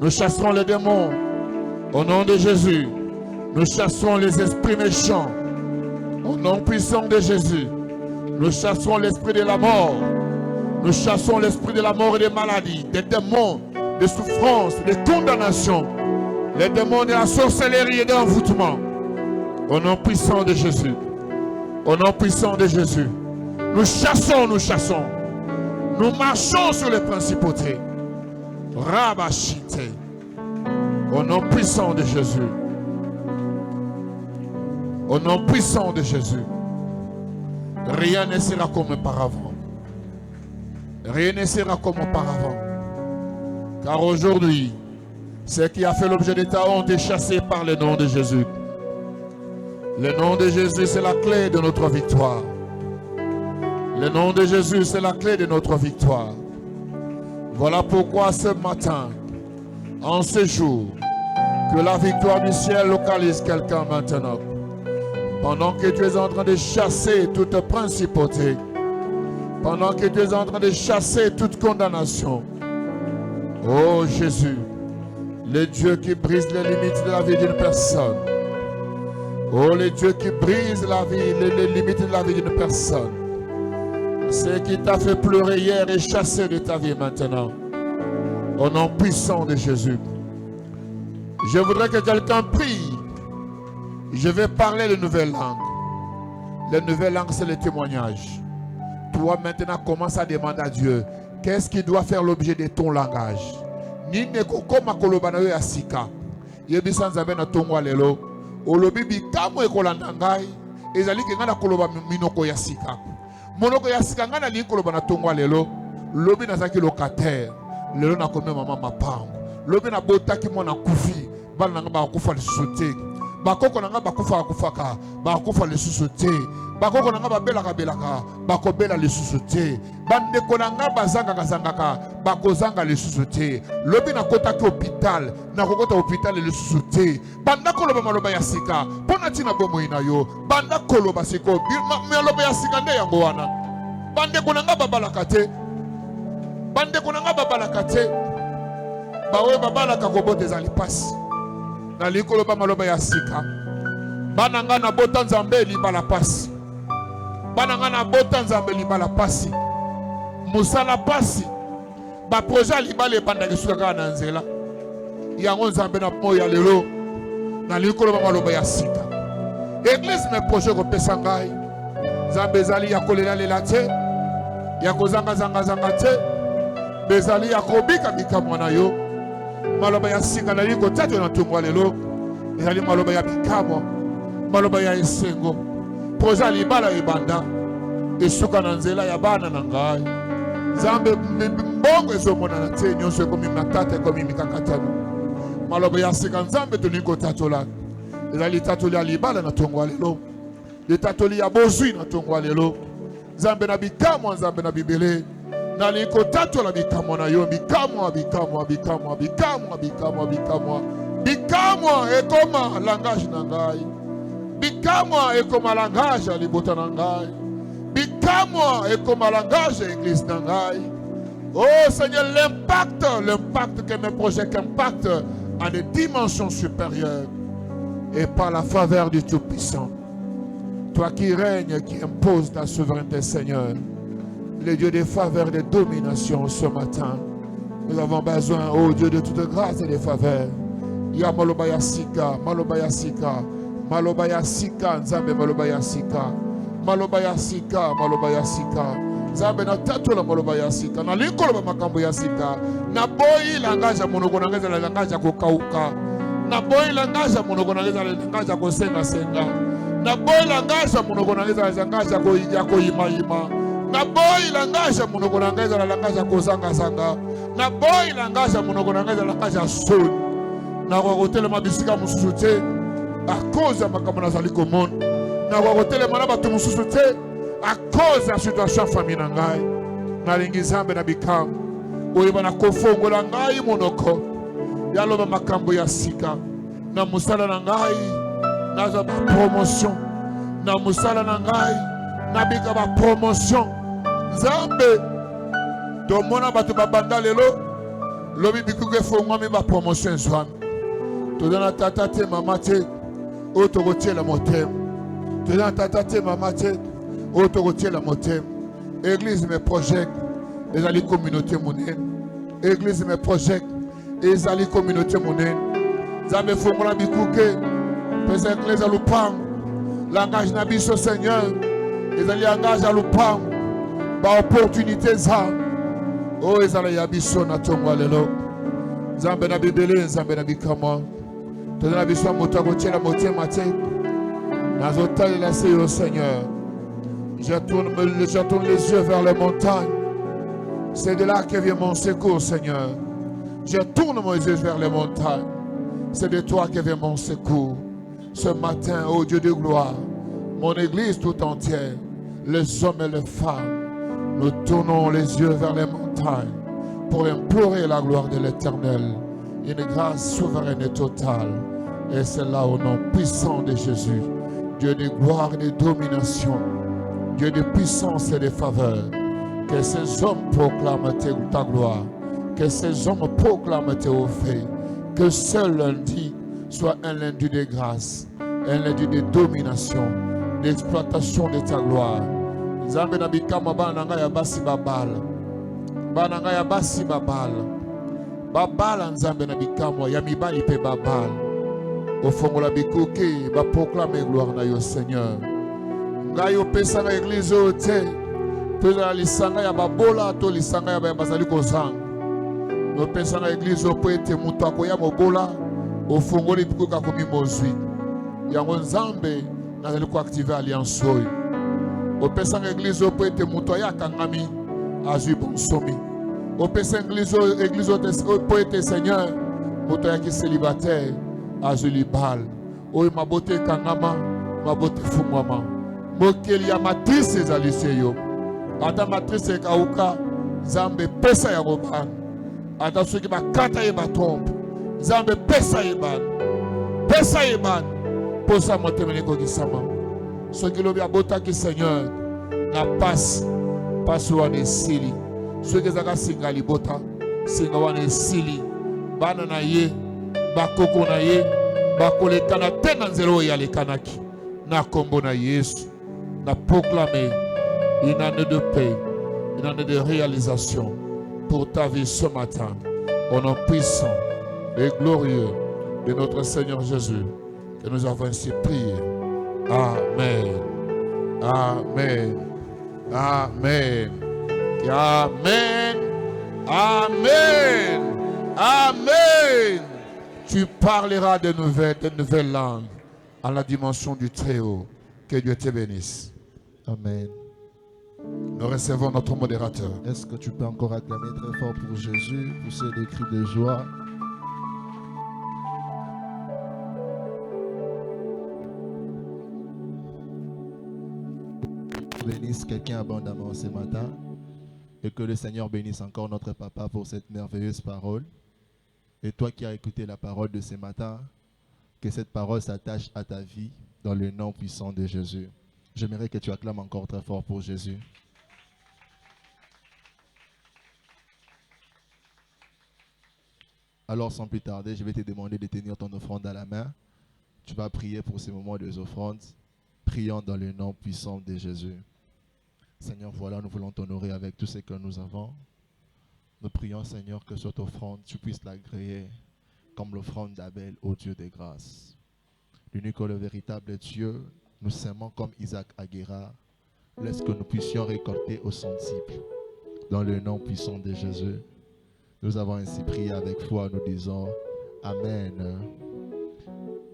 nous chasserons les démons. Au nom de Jésus, Nous chassons les esprits méchants. Au nom puissant de Jésus. Nous chassons l'esprit de la mort. Nous chassons l'esprit de la mort et des maladies, des démons, des souffrances, des condamnations, les démons de la sorcellerie et de l'envoûtement. Au nom puissant de Jésus. Au nom puissant de Jésus. Nous chassons, nous chassons. Nous marchons sur les principautés. Rabashite. Au nom puissant de Jésus. Au nom puissant de Jésus. Rien ne sera comme auparavant. Rien ne sera comme auparavant. Car aujourd'hui, ceux qui a fait l'objet de ta honte est chassé par le nom de Jésus. Le nom de Jésus, c'est la clé de notre victoire. Le nom de Jésus, c'est la clé de notre victoire. Voilà pourquoi ce matin, en ce jour, que la victoire du ciel localise quelqu'un maintenant. Pendant que tu es en train de chasser toute principauté, pendant que tu es en train de chasser toute condamnation, oh Jésus, le Dieu qui brise les limites de la vie d'une personne, oh le Dieu qui brise les limites de la vie d'une personne, ce qui t'a fait pleurer hier est chassé de ta vie maintenant, au nom puissant de Jésus. Je voudrais que quelqu'un prie. Je vais parler de nouvelles langues. Les nouvelles langues, c'est le témoignage. Toi, maintenant, commence à demander à Dieu, qu'est-ce qui doit faire l'objet de ton langage? Ni neko koma kolobana yo asika. Yebisan zabe na tongwa lelo. Olobi bikamo ekolanda ngai. Ezali ke ngana koloba minoko yasika. Monoko yasika ngana li koloba na tongwa lelo. Lobi nazaki locataire. Lelo na kome mama mapango. Lobi na botaki mwana kufi. Bana nanga ba kufa lisusu. Bakoko nanga bakufa akufaka, bakufa lisusu te. Bakoko nanga babelaka belaka, bakobela lisusu te. Bandeko nanga bazanga zangaka, bakozanga lisusu te. Lobi na kota ki hôpital, na kokota hôpital lisusu te. Banda koloba maloba ya sika, pona tina bomo ina yo. Banda koloba siko, maloba ya sika nde yango wana. Bandeko nanga babalaka te. Bandeko nanga babalaka te. Bawe babalaka kobote za lipasi. Na likolo ba maloba ya sika. Bananga na bota nzambe libala pasi. Bananga na bota nzambe libala pasi. Musala pasi. Ba projet libala ebanda kisuka kaka na nzela. Yango nzambe na moya lelo. Na likolo ba maloba ya sika. Église me projet ko pesa ngai. Nzambe ezali ya kolela lela te. Ya kozanga zanga te. Bezali ya kobika bikamwa na yo. Maloba ya sika na liko tatu na tungwa lelo. Ezali maloba ya bikamo. Maloba ya esengo. Proza libala ibanda. Esuka na nzela ya bana na ngai. Zambe mbongo ezomona na te nyonso ekomi matata ekomi mikakatano. Maloba ya sika nzambe toliko tatu la. Ezali tatu ya libala na tungwa lelo. Le tatu ya bozui na tungwa lelo. Zambe na bikamo, nzambe na bibele. Naliko tatu la bikamo na yo, bikamo ekoma langage na ngai. Bikamo ekoma langage ya libota na ngai. Bikamo ekoma langage ya église na ngai. Oh Seigneur, l'impact que mes projets impactent à des dimensions supérieures et par la faveur du Tout-Puissant. Toi qui règnes, qui imposes ta souveraineté, Seigneur. Le Dieu des faveurs et de domination ce matin. Nous avons besoin, oh Dieu, de toute grâce et de faveurs. Ya malobaya sika, malobaya sika, malobaya sika, nzambe malobaya sika, malobaya sika, malobaya sika. Nzambe na tatu la malobaya sika, na likolo ba makambo ya sika. Na boyi langage ya monoko na ngeza la langage ya kokauka. Na boyi langage ya monoko na ngeza la langage ya kosenga senga. Na boyi langage ya monoko na ngeza la langage ya koyima yima. Na boy langage ya monoko na ngeza la langage ya kozanga zanga. Na boy langage ya monoko na ngeza la langage ya soni. Na kwa kotelema bisika mususu te a cause ya makambo nazali komona. Na kwa kotelema na bato mususu te a cause ya situation famille na ngai. Na lingi zambe na bikam. Oyeba na kofongola ngai monoko. Yaloba makambo ya sika. Na musala na ngai. Naza ba promotion. Na musala na ngai. Nabika ba promotion. Zambe tomona batu babanda lelo lobi bikuke fongwami ba promotion zwami. Todana tata te mama te Autoroutier la motem. Tu as tata maman tête. Autoroutier la motem. Église mes projets. Les alliés communauté monnaie. Église mes projets. Les alliés communauté monnaie. Zame fongola bikouke. Pesa église à l'upang. Langage nabiso Seigneur. Les alliés engagent à l'upang. Ba opportunité za. Oh les alliés abiso na tongwa lelo. Zambe na bibele, zambe na bikama. Tu as besoin de motagotier la moitié matin. Dans l'hôtel la au Seigneur. Je tourne les yeux vers les montagnes. C'est de là que vient mon secours, Seigneur. Je tourne mes yeux vers les montagnes. C'est de toi que vient mon secours. Ce matin, ô Dieu de gloire, mon église tout entière, les hommes et les femmes, nous tournons les yeux vers les montagnes pour implorer la gloire de l'Éternel. Une grâce souveraine et totale. Et c'est là au nom puissant de Jésus, Dieu de gloire et de domination, Dieu de puissance et de faveur, que ces hommes proclament ta gloire, que ces hommes proclament tes faits, que ce lundi soit un lundi de grâce, un lundi de domination, d'exploitation de ta gloire. Nzambe na bikama bana nga ya basi babala, bana nga ya basi babala. Babala nzambe na bikamwa ya mibali pe babala au fond la bikuki ba proclamer gloire na yo Seigneur ngayo pesa na église ote to la lisanga ya babola to lisanga ya bazali kozanga no pesa na église opo ete mutu akoya mobola au fond li bikuka komi mozwi yango nzambe nazali ko activer alliance oyo au pesa na église opo ete mutu aya kangami azwi bonsomi. Au péché église poète Seigneur, moto qui célibataire, azuli bal. Oh ma beauté kangama, ma beauté fumama. Mokeli ya matrice ezaliseyo. Ata matrice kauka, zambe pesa ya roban. Ata soki bakata ye batombe, zambe pesa ye ban. Pesa ye ban. Posa motemene ko kisama. Soki lobi abota ki Seigneur, na passe wane sili. Ceux qui ont singa libota, singa wane sili, bana na ye, bakoko na ye, bakolekana tena nzelo ya lekanaki, na kombo na Yesu, na proclamer une année de paix, une année de réalisation pour ta vie ce matin, au nom puissant et glorieux de notre Seigneur Jésus, que nous avons ainsi prié. Amen. Amen. Amen. Amen. Amen. Amen. Tu parleras de nouvelles langues à la dimension du Très-Haut. Que Dieu te bénisse. Amen. Nous recevons notre modérateur. Est-ce que tu peux encore acclamer très fort pour Jésus, pour ces cris de joie? Bénisse quelqu'un abondamment ce matin. Et que le Seigneur bénisse encore notre papa pour cette merveilleuse parole. Et toi qui as écouté la parole de ce matin, que cette parole s'attache à ta vie dans le nom puissant de Jésus. J'aimerais que tu acclames encore très fort pour Jésus. Alors sans plus tarder, je vais te demander de tenir ton offrande à la main. Tu vas prier pour ces moments des offrandes. Prions dans le nom puissant de Jésus. Seigneur, voilà, nous voulons t'honorer avec tout ce que nous avons. Nous prions, Seigneur, que cette offrande, tu puisses l'agréer comme l'offrande d'Abel au Dieu des grâces. L'unique et le véritable Dieu, nous s'aimons comme Isaac à Guérard. Laisse que nous puissions récolter au centuple. Dans le nom puissant de Jésus, nous avons ainsi prié avec foi, nous disons Amen.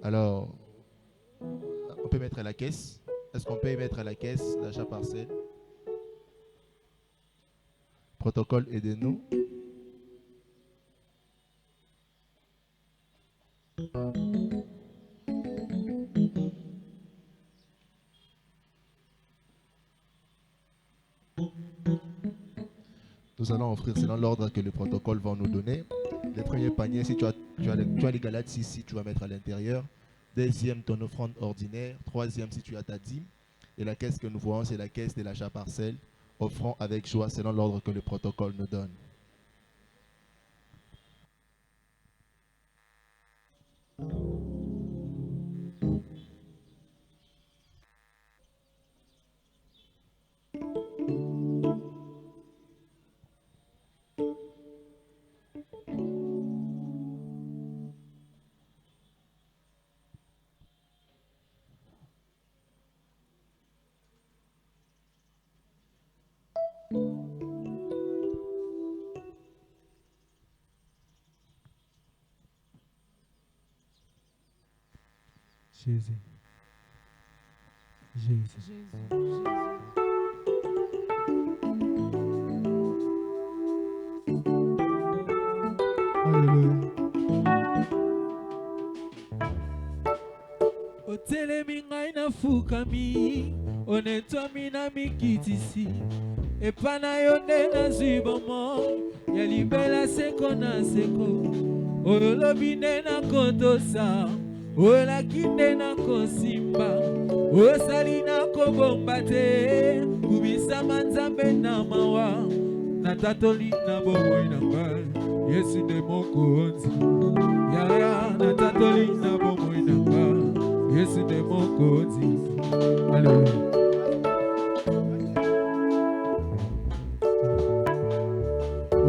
Alors, on peut mettre à la caisse. Est-ce qu'on peut y mettre à la caisse l'achat parcelle? Protocole, aidez-nous. Nous allons offrir selon l'ordre que le protocole va nous donner. Le premier panier, si tu as les galettes ici, tu vas mettre à l'intérieur. Deuxième, ton offrande ordinaire. Troisième, si tu as ta dîme. Et la caisse que nous voyons, c'est la caisse de l'achat parcelle. Offrons avec joie selon l'ordre que le protocole nous donne. Jésus. Jésus. Alléluia. Otelemi ngai na fukami, onetomi na mikitisi, epana yo nde nazwi bomoi, ya libela seko na seko, olobi nde nakotosa, olaki nde nakosimba, osali nakobomba te, kubisama nzambe na mawa, natatoli na bomoi na ngai, Yesu nde mokonzi, yaya natatoli na bomoi na ngai, Yesu nde mokonzi. Alléluia.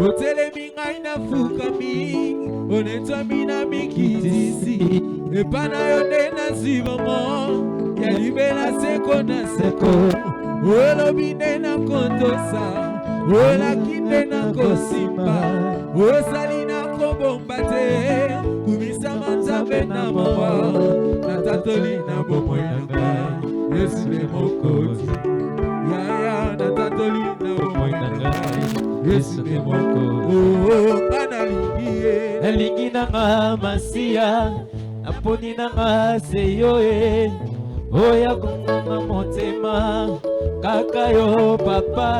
Otelemi ngai na fukami, onetomi na mikitisi, epana yo nde nazwi bomoi, ya libela seko na seko, olobi nde nakotosa, olaki nde nakosimba, osali nakobomba te, kubisama nzambe na mawa, natatoli na bomoi na ngai, Yesu nde mokonzi, yaya natatoli na bomoi na ngai, Yesu nde mokonzi. Oh, kanalingi nalingi nanga Masia, naponi nanga seyo e, oya konga motema, kaka yo papa,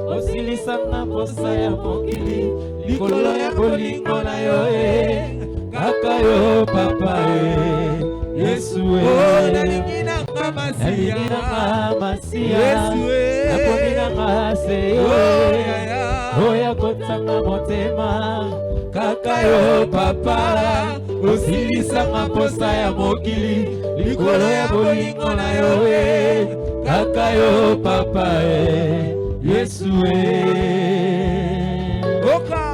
osilisanga posa ya mokili, likolo ya bolingo na yo e, kaka yo papa e, Yesu e. Oh, nalingi nanga Masia, Yesu e, naponi nanga seyo e, oya konga motema, kaka yo papa, osilisanga posa ya mokili, likolo ya bolingo na yo e, kaka yo papa e, Yesu e. Oka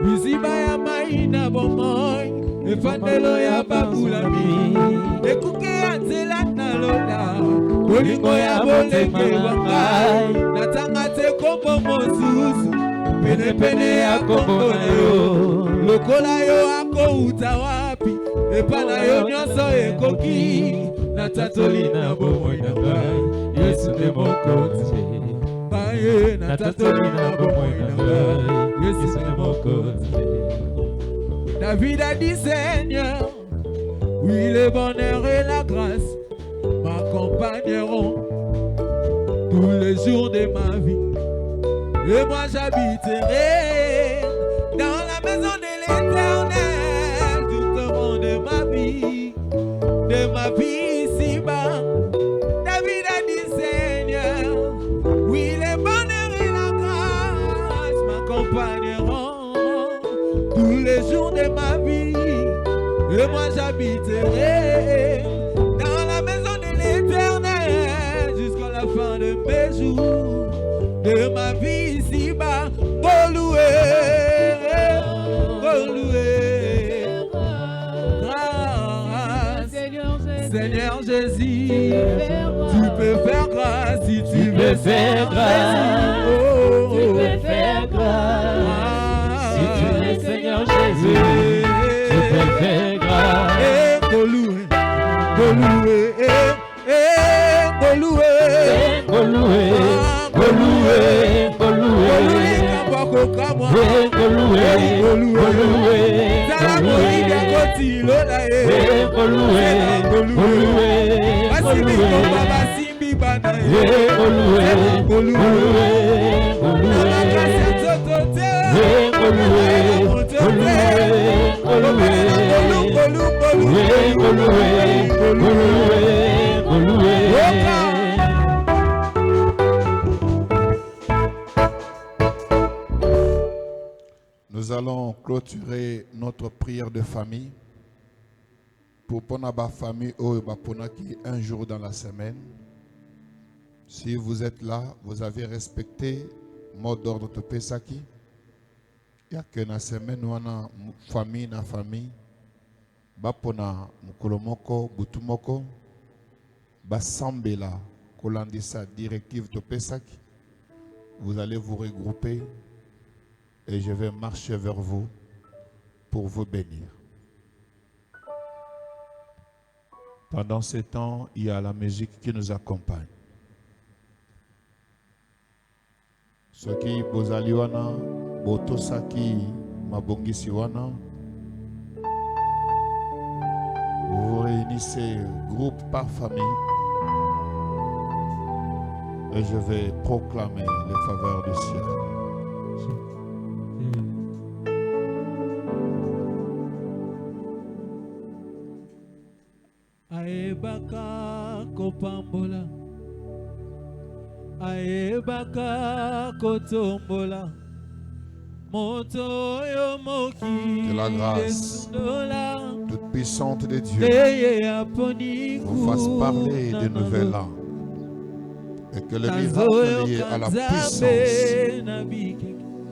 biziba ya mai na bomoi, efandelo ya babulami, ekuke ya nzela na lola, bolingo ya bolenge wangai, natanga te kombo mosusu, penepene ya kombo na yo, lokola yo akouta wapi, epana yo nyonso ekoki, natatoli na bomoi na ngai, Yesu nde mokonzi, baye natatoli na bomoi na ngai, Yesu nde mokonzi. David a dit Seigneur, oui le bonheur et la grâce m'accompagneront tous les jours de ma vie. Et moi j'habiterai dans la maison de l'Éternel tout au long de ma vie ici-bas. David a dit Seigneur, oui le bonheur et la grâce m'accompagneront tous les jours de ma vie. Et moi j'habiterai dans la maison de l'Éternel jusqu'à la fin de mes jours, de ma vie ici-bas. Oh loué, grâce, Seigneur Jésus, tu peux faire grâce si tu veux faire grâce. Oh, tu peux faire grâce si tu veux, Seigneur Jésus, tu peux faire grâce. Nous allons clôturer notre prière de famille pour la famille qui un jour dans la semaine. Si vous êtes là, vous avez respecté le mot d'ordre de Pesaki. Il y a que dans la semaine, nous avons famille na famille. Bapona mukolomoko butumoko basambela kolandisa directive de Pesaki. Vous allez vous regrouper et je vais marcher vers vous pour vous bénir. Pendant ce temps, il y a la musique qui nous accompagne. Ce qui bozaliwana botosaki mabongisiwana. Vous vous réunissez groupe par famille et je vais proclamer les faveurs du ciel. Aebaka kopambola, aebaka kotombola, que la grâce toute puissante de Dieu vous fasse parler de nouvelles langues et que le miracle lié à la puissance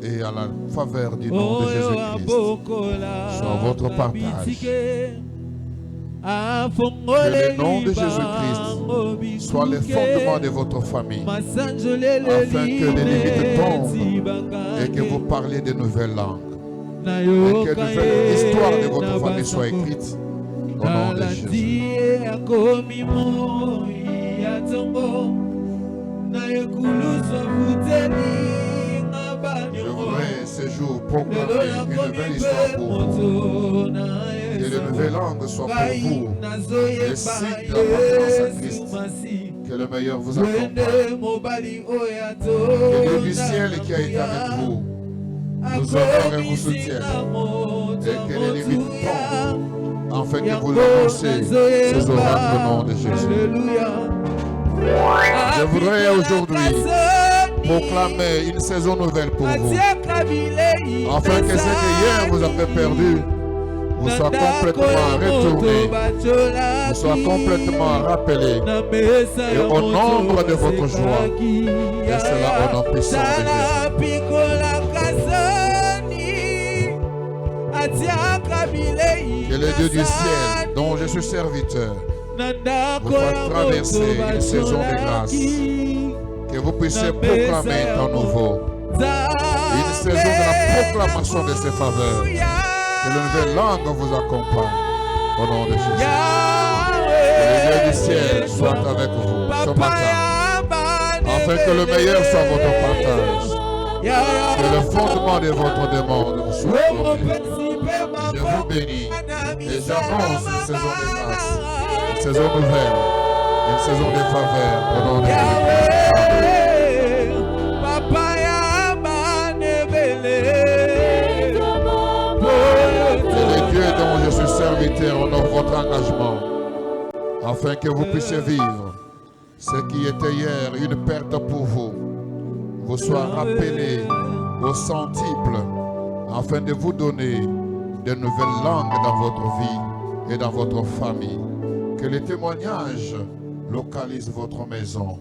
et à la faveur du nom de Jésus-Christ soit votre partage. Que le nom de Jésus-Christ soit le fondement de votre famille, afin que les limites tombent et que vous parlez de nouvelles langues. Et que de nouvelles histoires de votre famille soient écrites au nom de Jésus. Je voudrais ce jour proclamer une nouvelle histoire pour vous. Que les nouvelles langues soient pour vous le signe de l'appartenance à Christ. Que le meilleur vous accompagne. Que Dieu du ciel qui a été avec vous nous honore et vous soutienne. Et que les limites tombent afin que vous l'annoncez ces oracles au nom de Jésus. Je voudrais aujourd'hui proclamer une saison nouvelle pour vous, afin que ce que hier vous avez perdu vous soit complètement retourné, vous soit complètement rappelé, et au nombre de votre joie, et cela au nom puissant de Jésus. Que le Dieu du ciel, dont je suis serviteur, vous fasse traverser une saison de grâce, que vous puissiez proclamer un temps nouveau, une saison de la proclamation de ses faveurs. Que le nouvelle langue vous accompagne au nom de Jésus. Que le Dieu du ciel soit avec vous ce matin, afin que le meilleur soit votre partage. Que le fondement de votre demande soit trouvé. Je vous bénis et j'annonce une saison de grâce, une saison nouvelle, une saison de faveur au nom de Jésus. Dont je suis serviteur, honore votre engagement, afin que vous puissiez vivre ce qui était hier une perte pour vous, vous soit rappelé au centuple, afin de vous donner de nouvelles langues dans votre vie et dans votre famille. Que les témoignages localisent votre maison.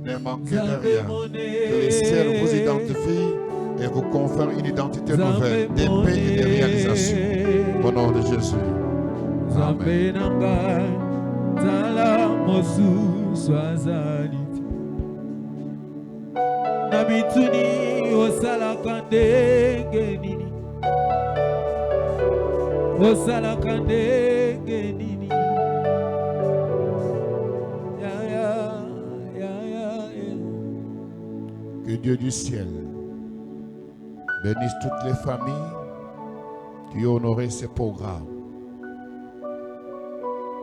Ne manquez de rien. Que les ciels vous identifient et vous confère une identité nouvelle, de paix et de réalisation. Au nom de Jésus. Amen. Que Dieu du ciel bénisse toutes les familles qui ont honoré ces programmes.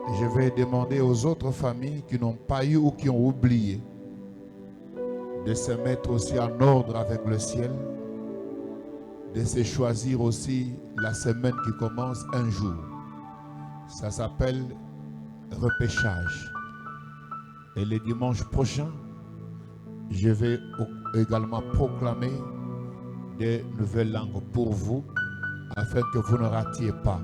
Et je vais demander aux autres familles qui n'ont pas eu ou qui ont oublié de se mettre aussi en ordre avec le ciel, de se choisir aussi la semaine qui commence un jour. Ça s'appelle repêchage. Et le dimanche prochain, je vais également proclamer des nouvelles langues pour vous, afin que vous ne ratiez pas.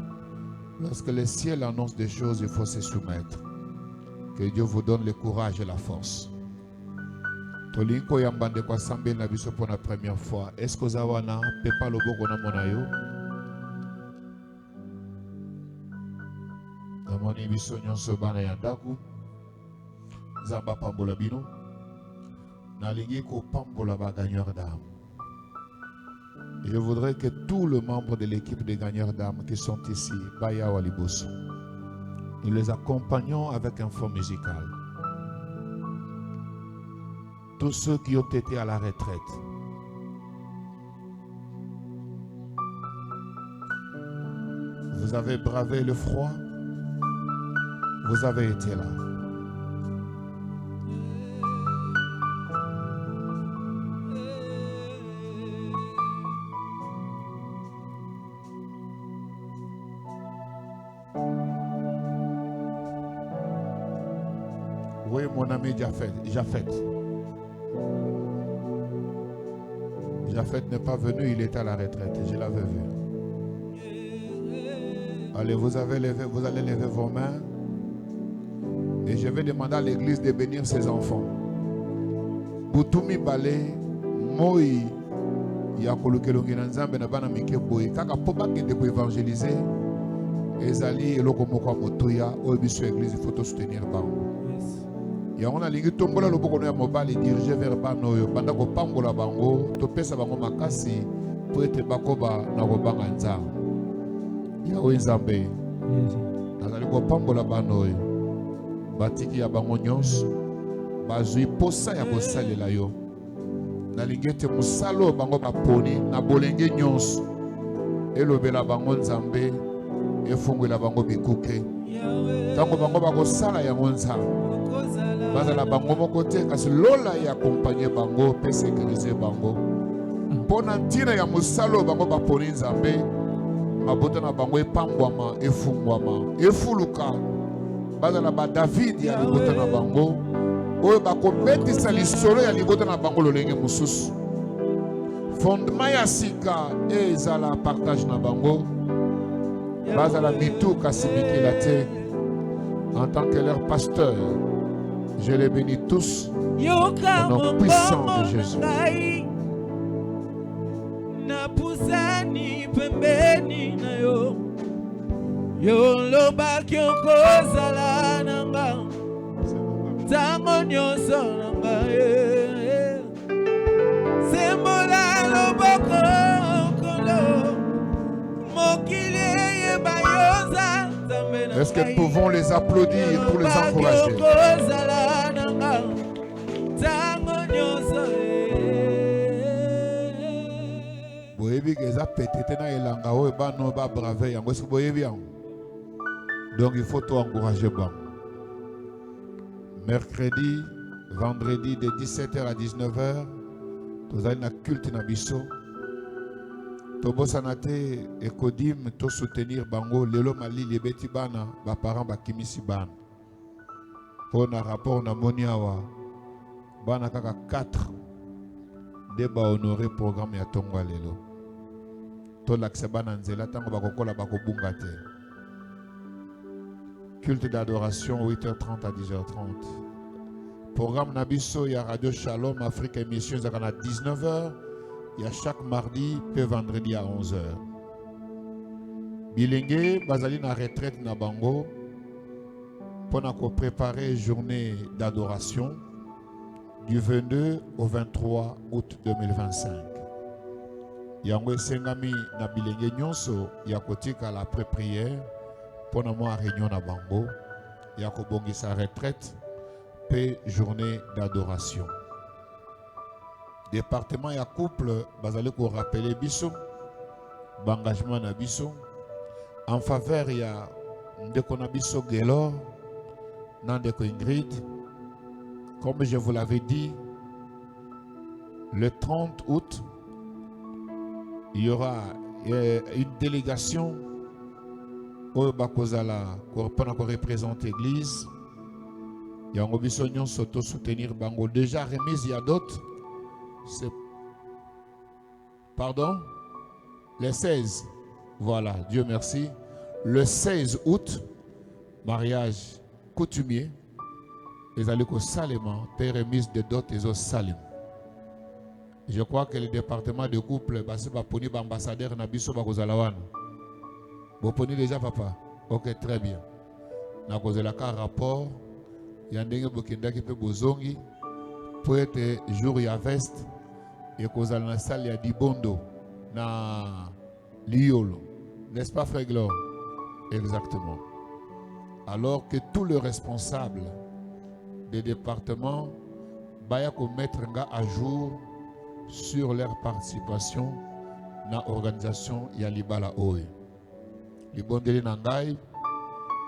Lorsque le ciel annonce des choses, il faut se soumettre. Que Dieu vous donne le courage et la force. Tolinko yambande kwa sambe na biso pour la première fois. Est-ce que vous avez un pepa loboko na monayo? Namoni biso nyonso bana ya ndaku. Zamba pambola bino. Nalingi ko pambola ba gagneur d'âme. Je voudrais que tous les membres de l'équipe des gagneurs d'âme qui sont ici, Baya Waliboso, nous les accompagnons avec un fond musical. Tous ceux qui ont été à la retraite, vous avez bravé le froid, vous avez été là. Oui, mon ami Japhet. Japhet n'est pas venu, il est à la retraite. Je l'avais vu. Allez, vous allez lever vos mains. Et je vais demander à l'église de bénir ses enfants. Butumi Bale, Moi, Yakolukelongi Nzambe na bana mike boy. Kaka poba kende ko évangéliser. Ezali eloko moko motoya o biso église il faut soutenir bango. Ya on a lingi tombola loboko ya mobali diriger vers bano yo banda ko pambola bango to pesa bango makasi po ete bakoba na ko banga nzambe. Ya o Nzambe. Nazali ko pambola bano yo. Batiki ya bango nyonso bazui posa ya kosalela yo. Na lingi te musalo bango baponi na bolenge nyonso. Elobela bango Nzambe efungwela bango bikuke. Tango bango bakosala yango Nzambe. Bazala bango moko te kasi lola ya accompagner bango pe sécuriser bango. Pona ntina ya musalo bango baponi Nzambe. Mabota na bango epambwama efungwama efuluka. Bazala ba David ya libota na bango. Oyo bakobetisa lisolo ya libota na bango lolenge mususu. Fondement ya sika ezala partage na bango. Bazala mitu kasi mikela te. En tant que leur pasteur, je les bénis tous au nom puissant de Jésus. Est-ce que nous pouvons les applaudir pour les encourager? Donc il faut t'encourager. Mercredi, vendredi de 17h à 19h, nous avons un culte na biso. Tobo sanate ekodim to soutenir bango lelo mali lebeti bana ba parents ba kimisi bana. Pour un rapport na moniawa bana kaka 4 de ba honorer programme ya tongwa lelo. To lakse bana nzela tango bakokola bakobunga te. Culte d'adoration 8h30 à 10h30. Programme nabiso ya Radio Shalom Afrique émission zakana 19h. Il y a chaque mardi et vendredi à 11h. Bilingue, Bazali na retraite na bango pour préparer journée d'adoration du 22 au 23 août 2025. Yango Sengami na bilingue nyonso yakotika la pré-prière pour na réunion na bango yakobongi sa retraite et journée d'adoration. Département ya couple bazali ko rappeler biso bangagement na biso en faveur ya ndeko na biso Gelor nandeko Ingrid. Comme je vous l'avais dit, le 30 août il y aura une délégation au bakozala pour représenter l'église. Yango biso nyonso to soutenir bango déjà remise ya d'autres. Pardon? Le 16. Voilà, Dieu merci. Le 16 août, mariage coutumier. Les allés au Salema, père remise de dot et au Salem. Je crois que le département de couple, c'est pour ambassadeur Nabiso Bakozalawan. Vous prenez déjà, papa? Ok, très bien. Na cause la car rapport, il y a un dingue bokinda qui peut bozongi pour être jour ya veste et cause à la salle il y a dibondo na liolo, n'est-ce pas, frère Glore? Exactement. Alors que tous les responsables des départements vont mettre à jour sur leur participation dans l'organisation Yalibala Oe. Les bondeli nangai,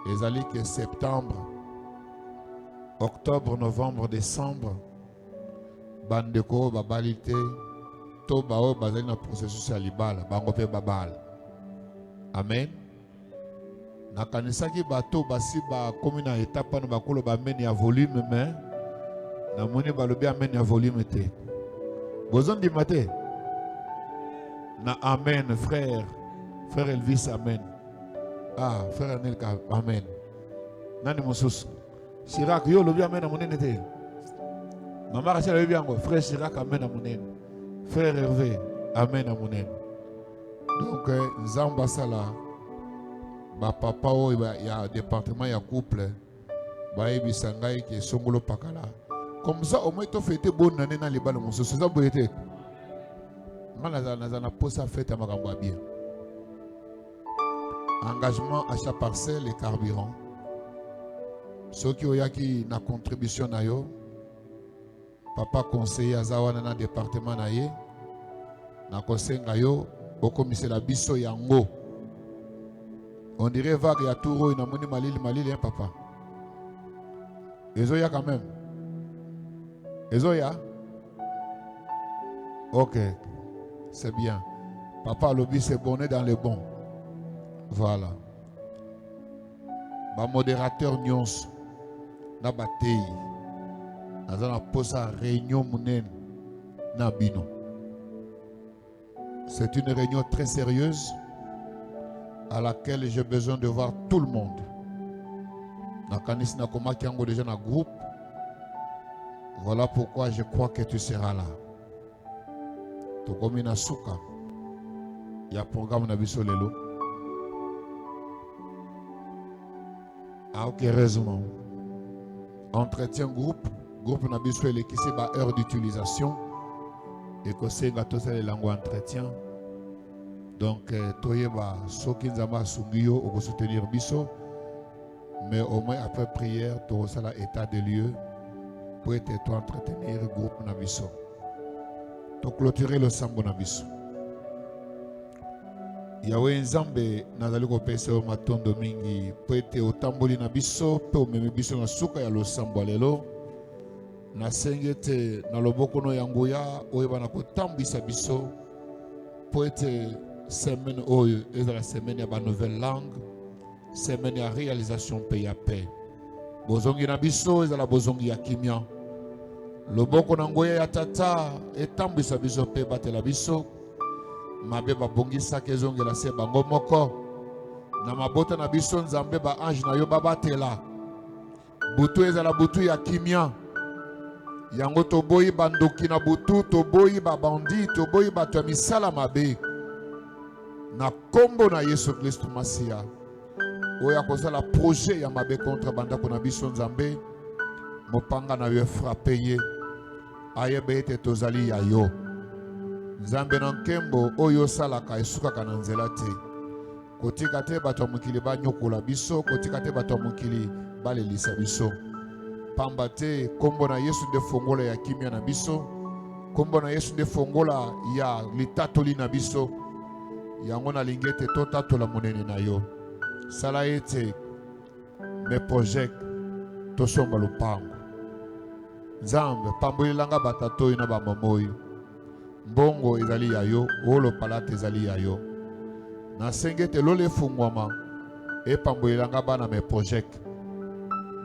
les alliés que septembre, octobre, novembre, décembre, bandeko, babalite, to bao bazali na processus Yalibala, bangope babal. Amen. Na kanisaki bato basi ba komi na étape na bakolo ba meni ya volume mais na moni balobi ameni ya volume te. Bozon di maté. Na amen frère. Frère Elvis amen. Ah frère Anelka amen. Nani mosusu. Chirac yo lobi amen na monene te. Mama Rachel lobi yango frère Chirac amen na monene. Frère Hervé amen na monene. Donc nzamba sala ba papa o ya département ya couple ba ebisangai ke songolo pakala comme ça au moins to fêter bonne année na libala mon soso ça boyete ngala na posa fête makambo bien engagement achat parcelle et carburant ceux qui oyaki na contribution na yo papa conseiller azawana na département na ye na kosenga yo au commissaire la biso yango. On dirait vague ya touro ina moni malili hein papa. Ezoya quand même. Ezoya. Ok. C'est bien. Papa lobby c'est bonnet dans le bon. Voilà. Ba modérateur nyons na batei. Azana posa réunion munen na bino. C'est une réunion très sérieuse à laquelle j'ai besoin de voir tout le monde. Déjà dans le groupe. Voilà pourquoi je crois que tu seras là. Il y a un programme de lelo. Ah ok, heureusement. Entretien groupe Nabiso qui c'est ma heure d'utilisation. Et que c'est les langues entretien. Donc, toyeba soki nzamba sungiyo au soutenir biso, mais au moins après prière, tu as l'état de lieu pour être entretenir le groupe nabiso. Tu clôturer le sambo nabiso. Yawe nzambe nazali ko pesa o matondo mingi pour être au tamboli nabiso, pour meme biso na suka ya lo sambo lelo. Na sengete na loboko no yangoya oyeba na ko tambisa biso pour être semaine oyo est la semaine ya ba nouvelle langue, semaine ya réalisation pays à paix. Bozongi na biso est la bozongi ya kimia. Loboko na ngoya ya tata etambisa biso pe batela biso. Mabe ba bongisa kezongi la se bango moko. Na mabota na biso nzambe ba ange na yo babatela. Butu est la butu ya kimia. Yango toboyi bandoki na butu, toboyi ba bandi, toboyi bato ya misala mabe. Na kombo na Yesu Christ Masia. Oya kozala projet ya mabe contre banda kona biso nzambe. Mopanga na yo frappé ye. Ayebe ete tozali ya yo. Nzambe na nkembo oyo salaka esuka kana nzela te. Kotika te bato mukili ba nyokola biso, kotika te bato mukili balelisa biso. Pamba te kombo na Yesu de fongola ya kimia na biso. Kombo na Yesu de fongola ya litatoli na biso. Yango na lingete tota tola monene na yo. Sala ete me project to somba lupango. Nzambe pambolelanga batato na ba mamoyo. Mbongo ezali ya yo, olo palate ezali ya yo. Na sengete lole fungwama e pambolelanga bana me project.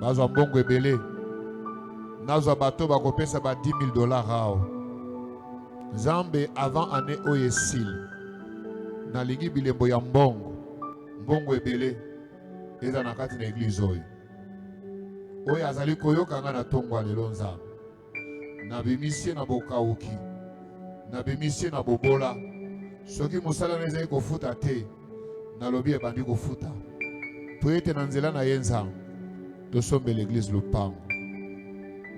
Bazwa mbongo ebele. Nazwa bato bakopesa ba $10,000 hao. Nzambe avant année oyesil. Nalingi bilembo ya mbongo. Mbongo ebele. Eza na kati na église oyo. Oyo azali koyoka nga na tongwa lelo Nzambe. Na bimisie na bokauki. Na bimisie na bobola. Soki musala na ezali kofuta te. Na lobi ebandi kofuta. Po ete na nzela na ye Nzambe. Tosombe l'église Lupango.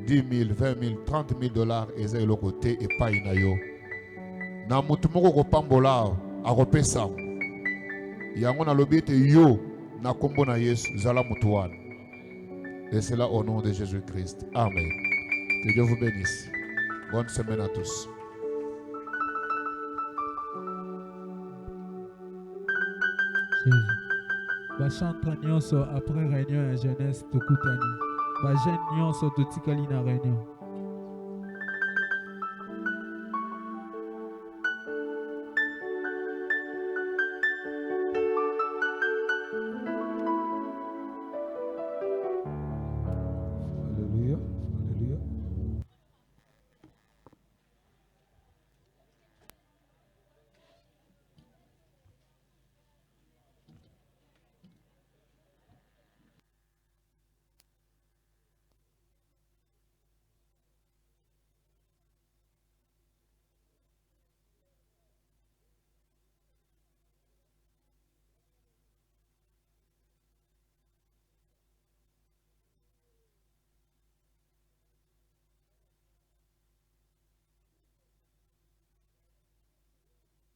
10 000, 20 000, 30 000 dollars eza eloko te epai na yo. Na mutu moko kopambola akopesa. Yango na lobi ete yo na kombo na Yesu zala mutu wana. Et cela au nom de Jésus-Christ. Amen. Que Dieu vous bénisse. Bonne semaine à tous. Bachantre nyonso après réunion ya jeunesse tokutani. Ba jeune nyonso totikali na réunion.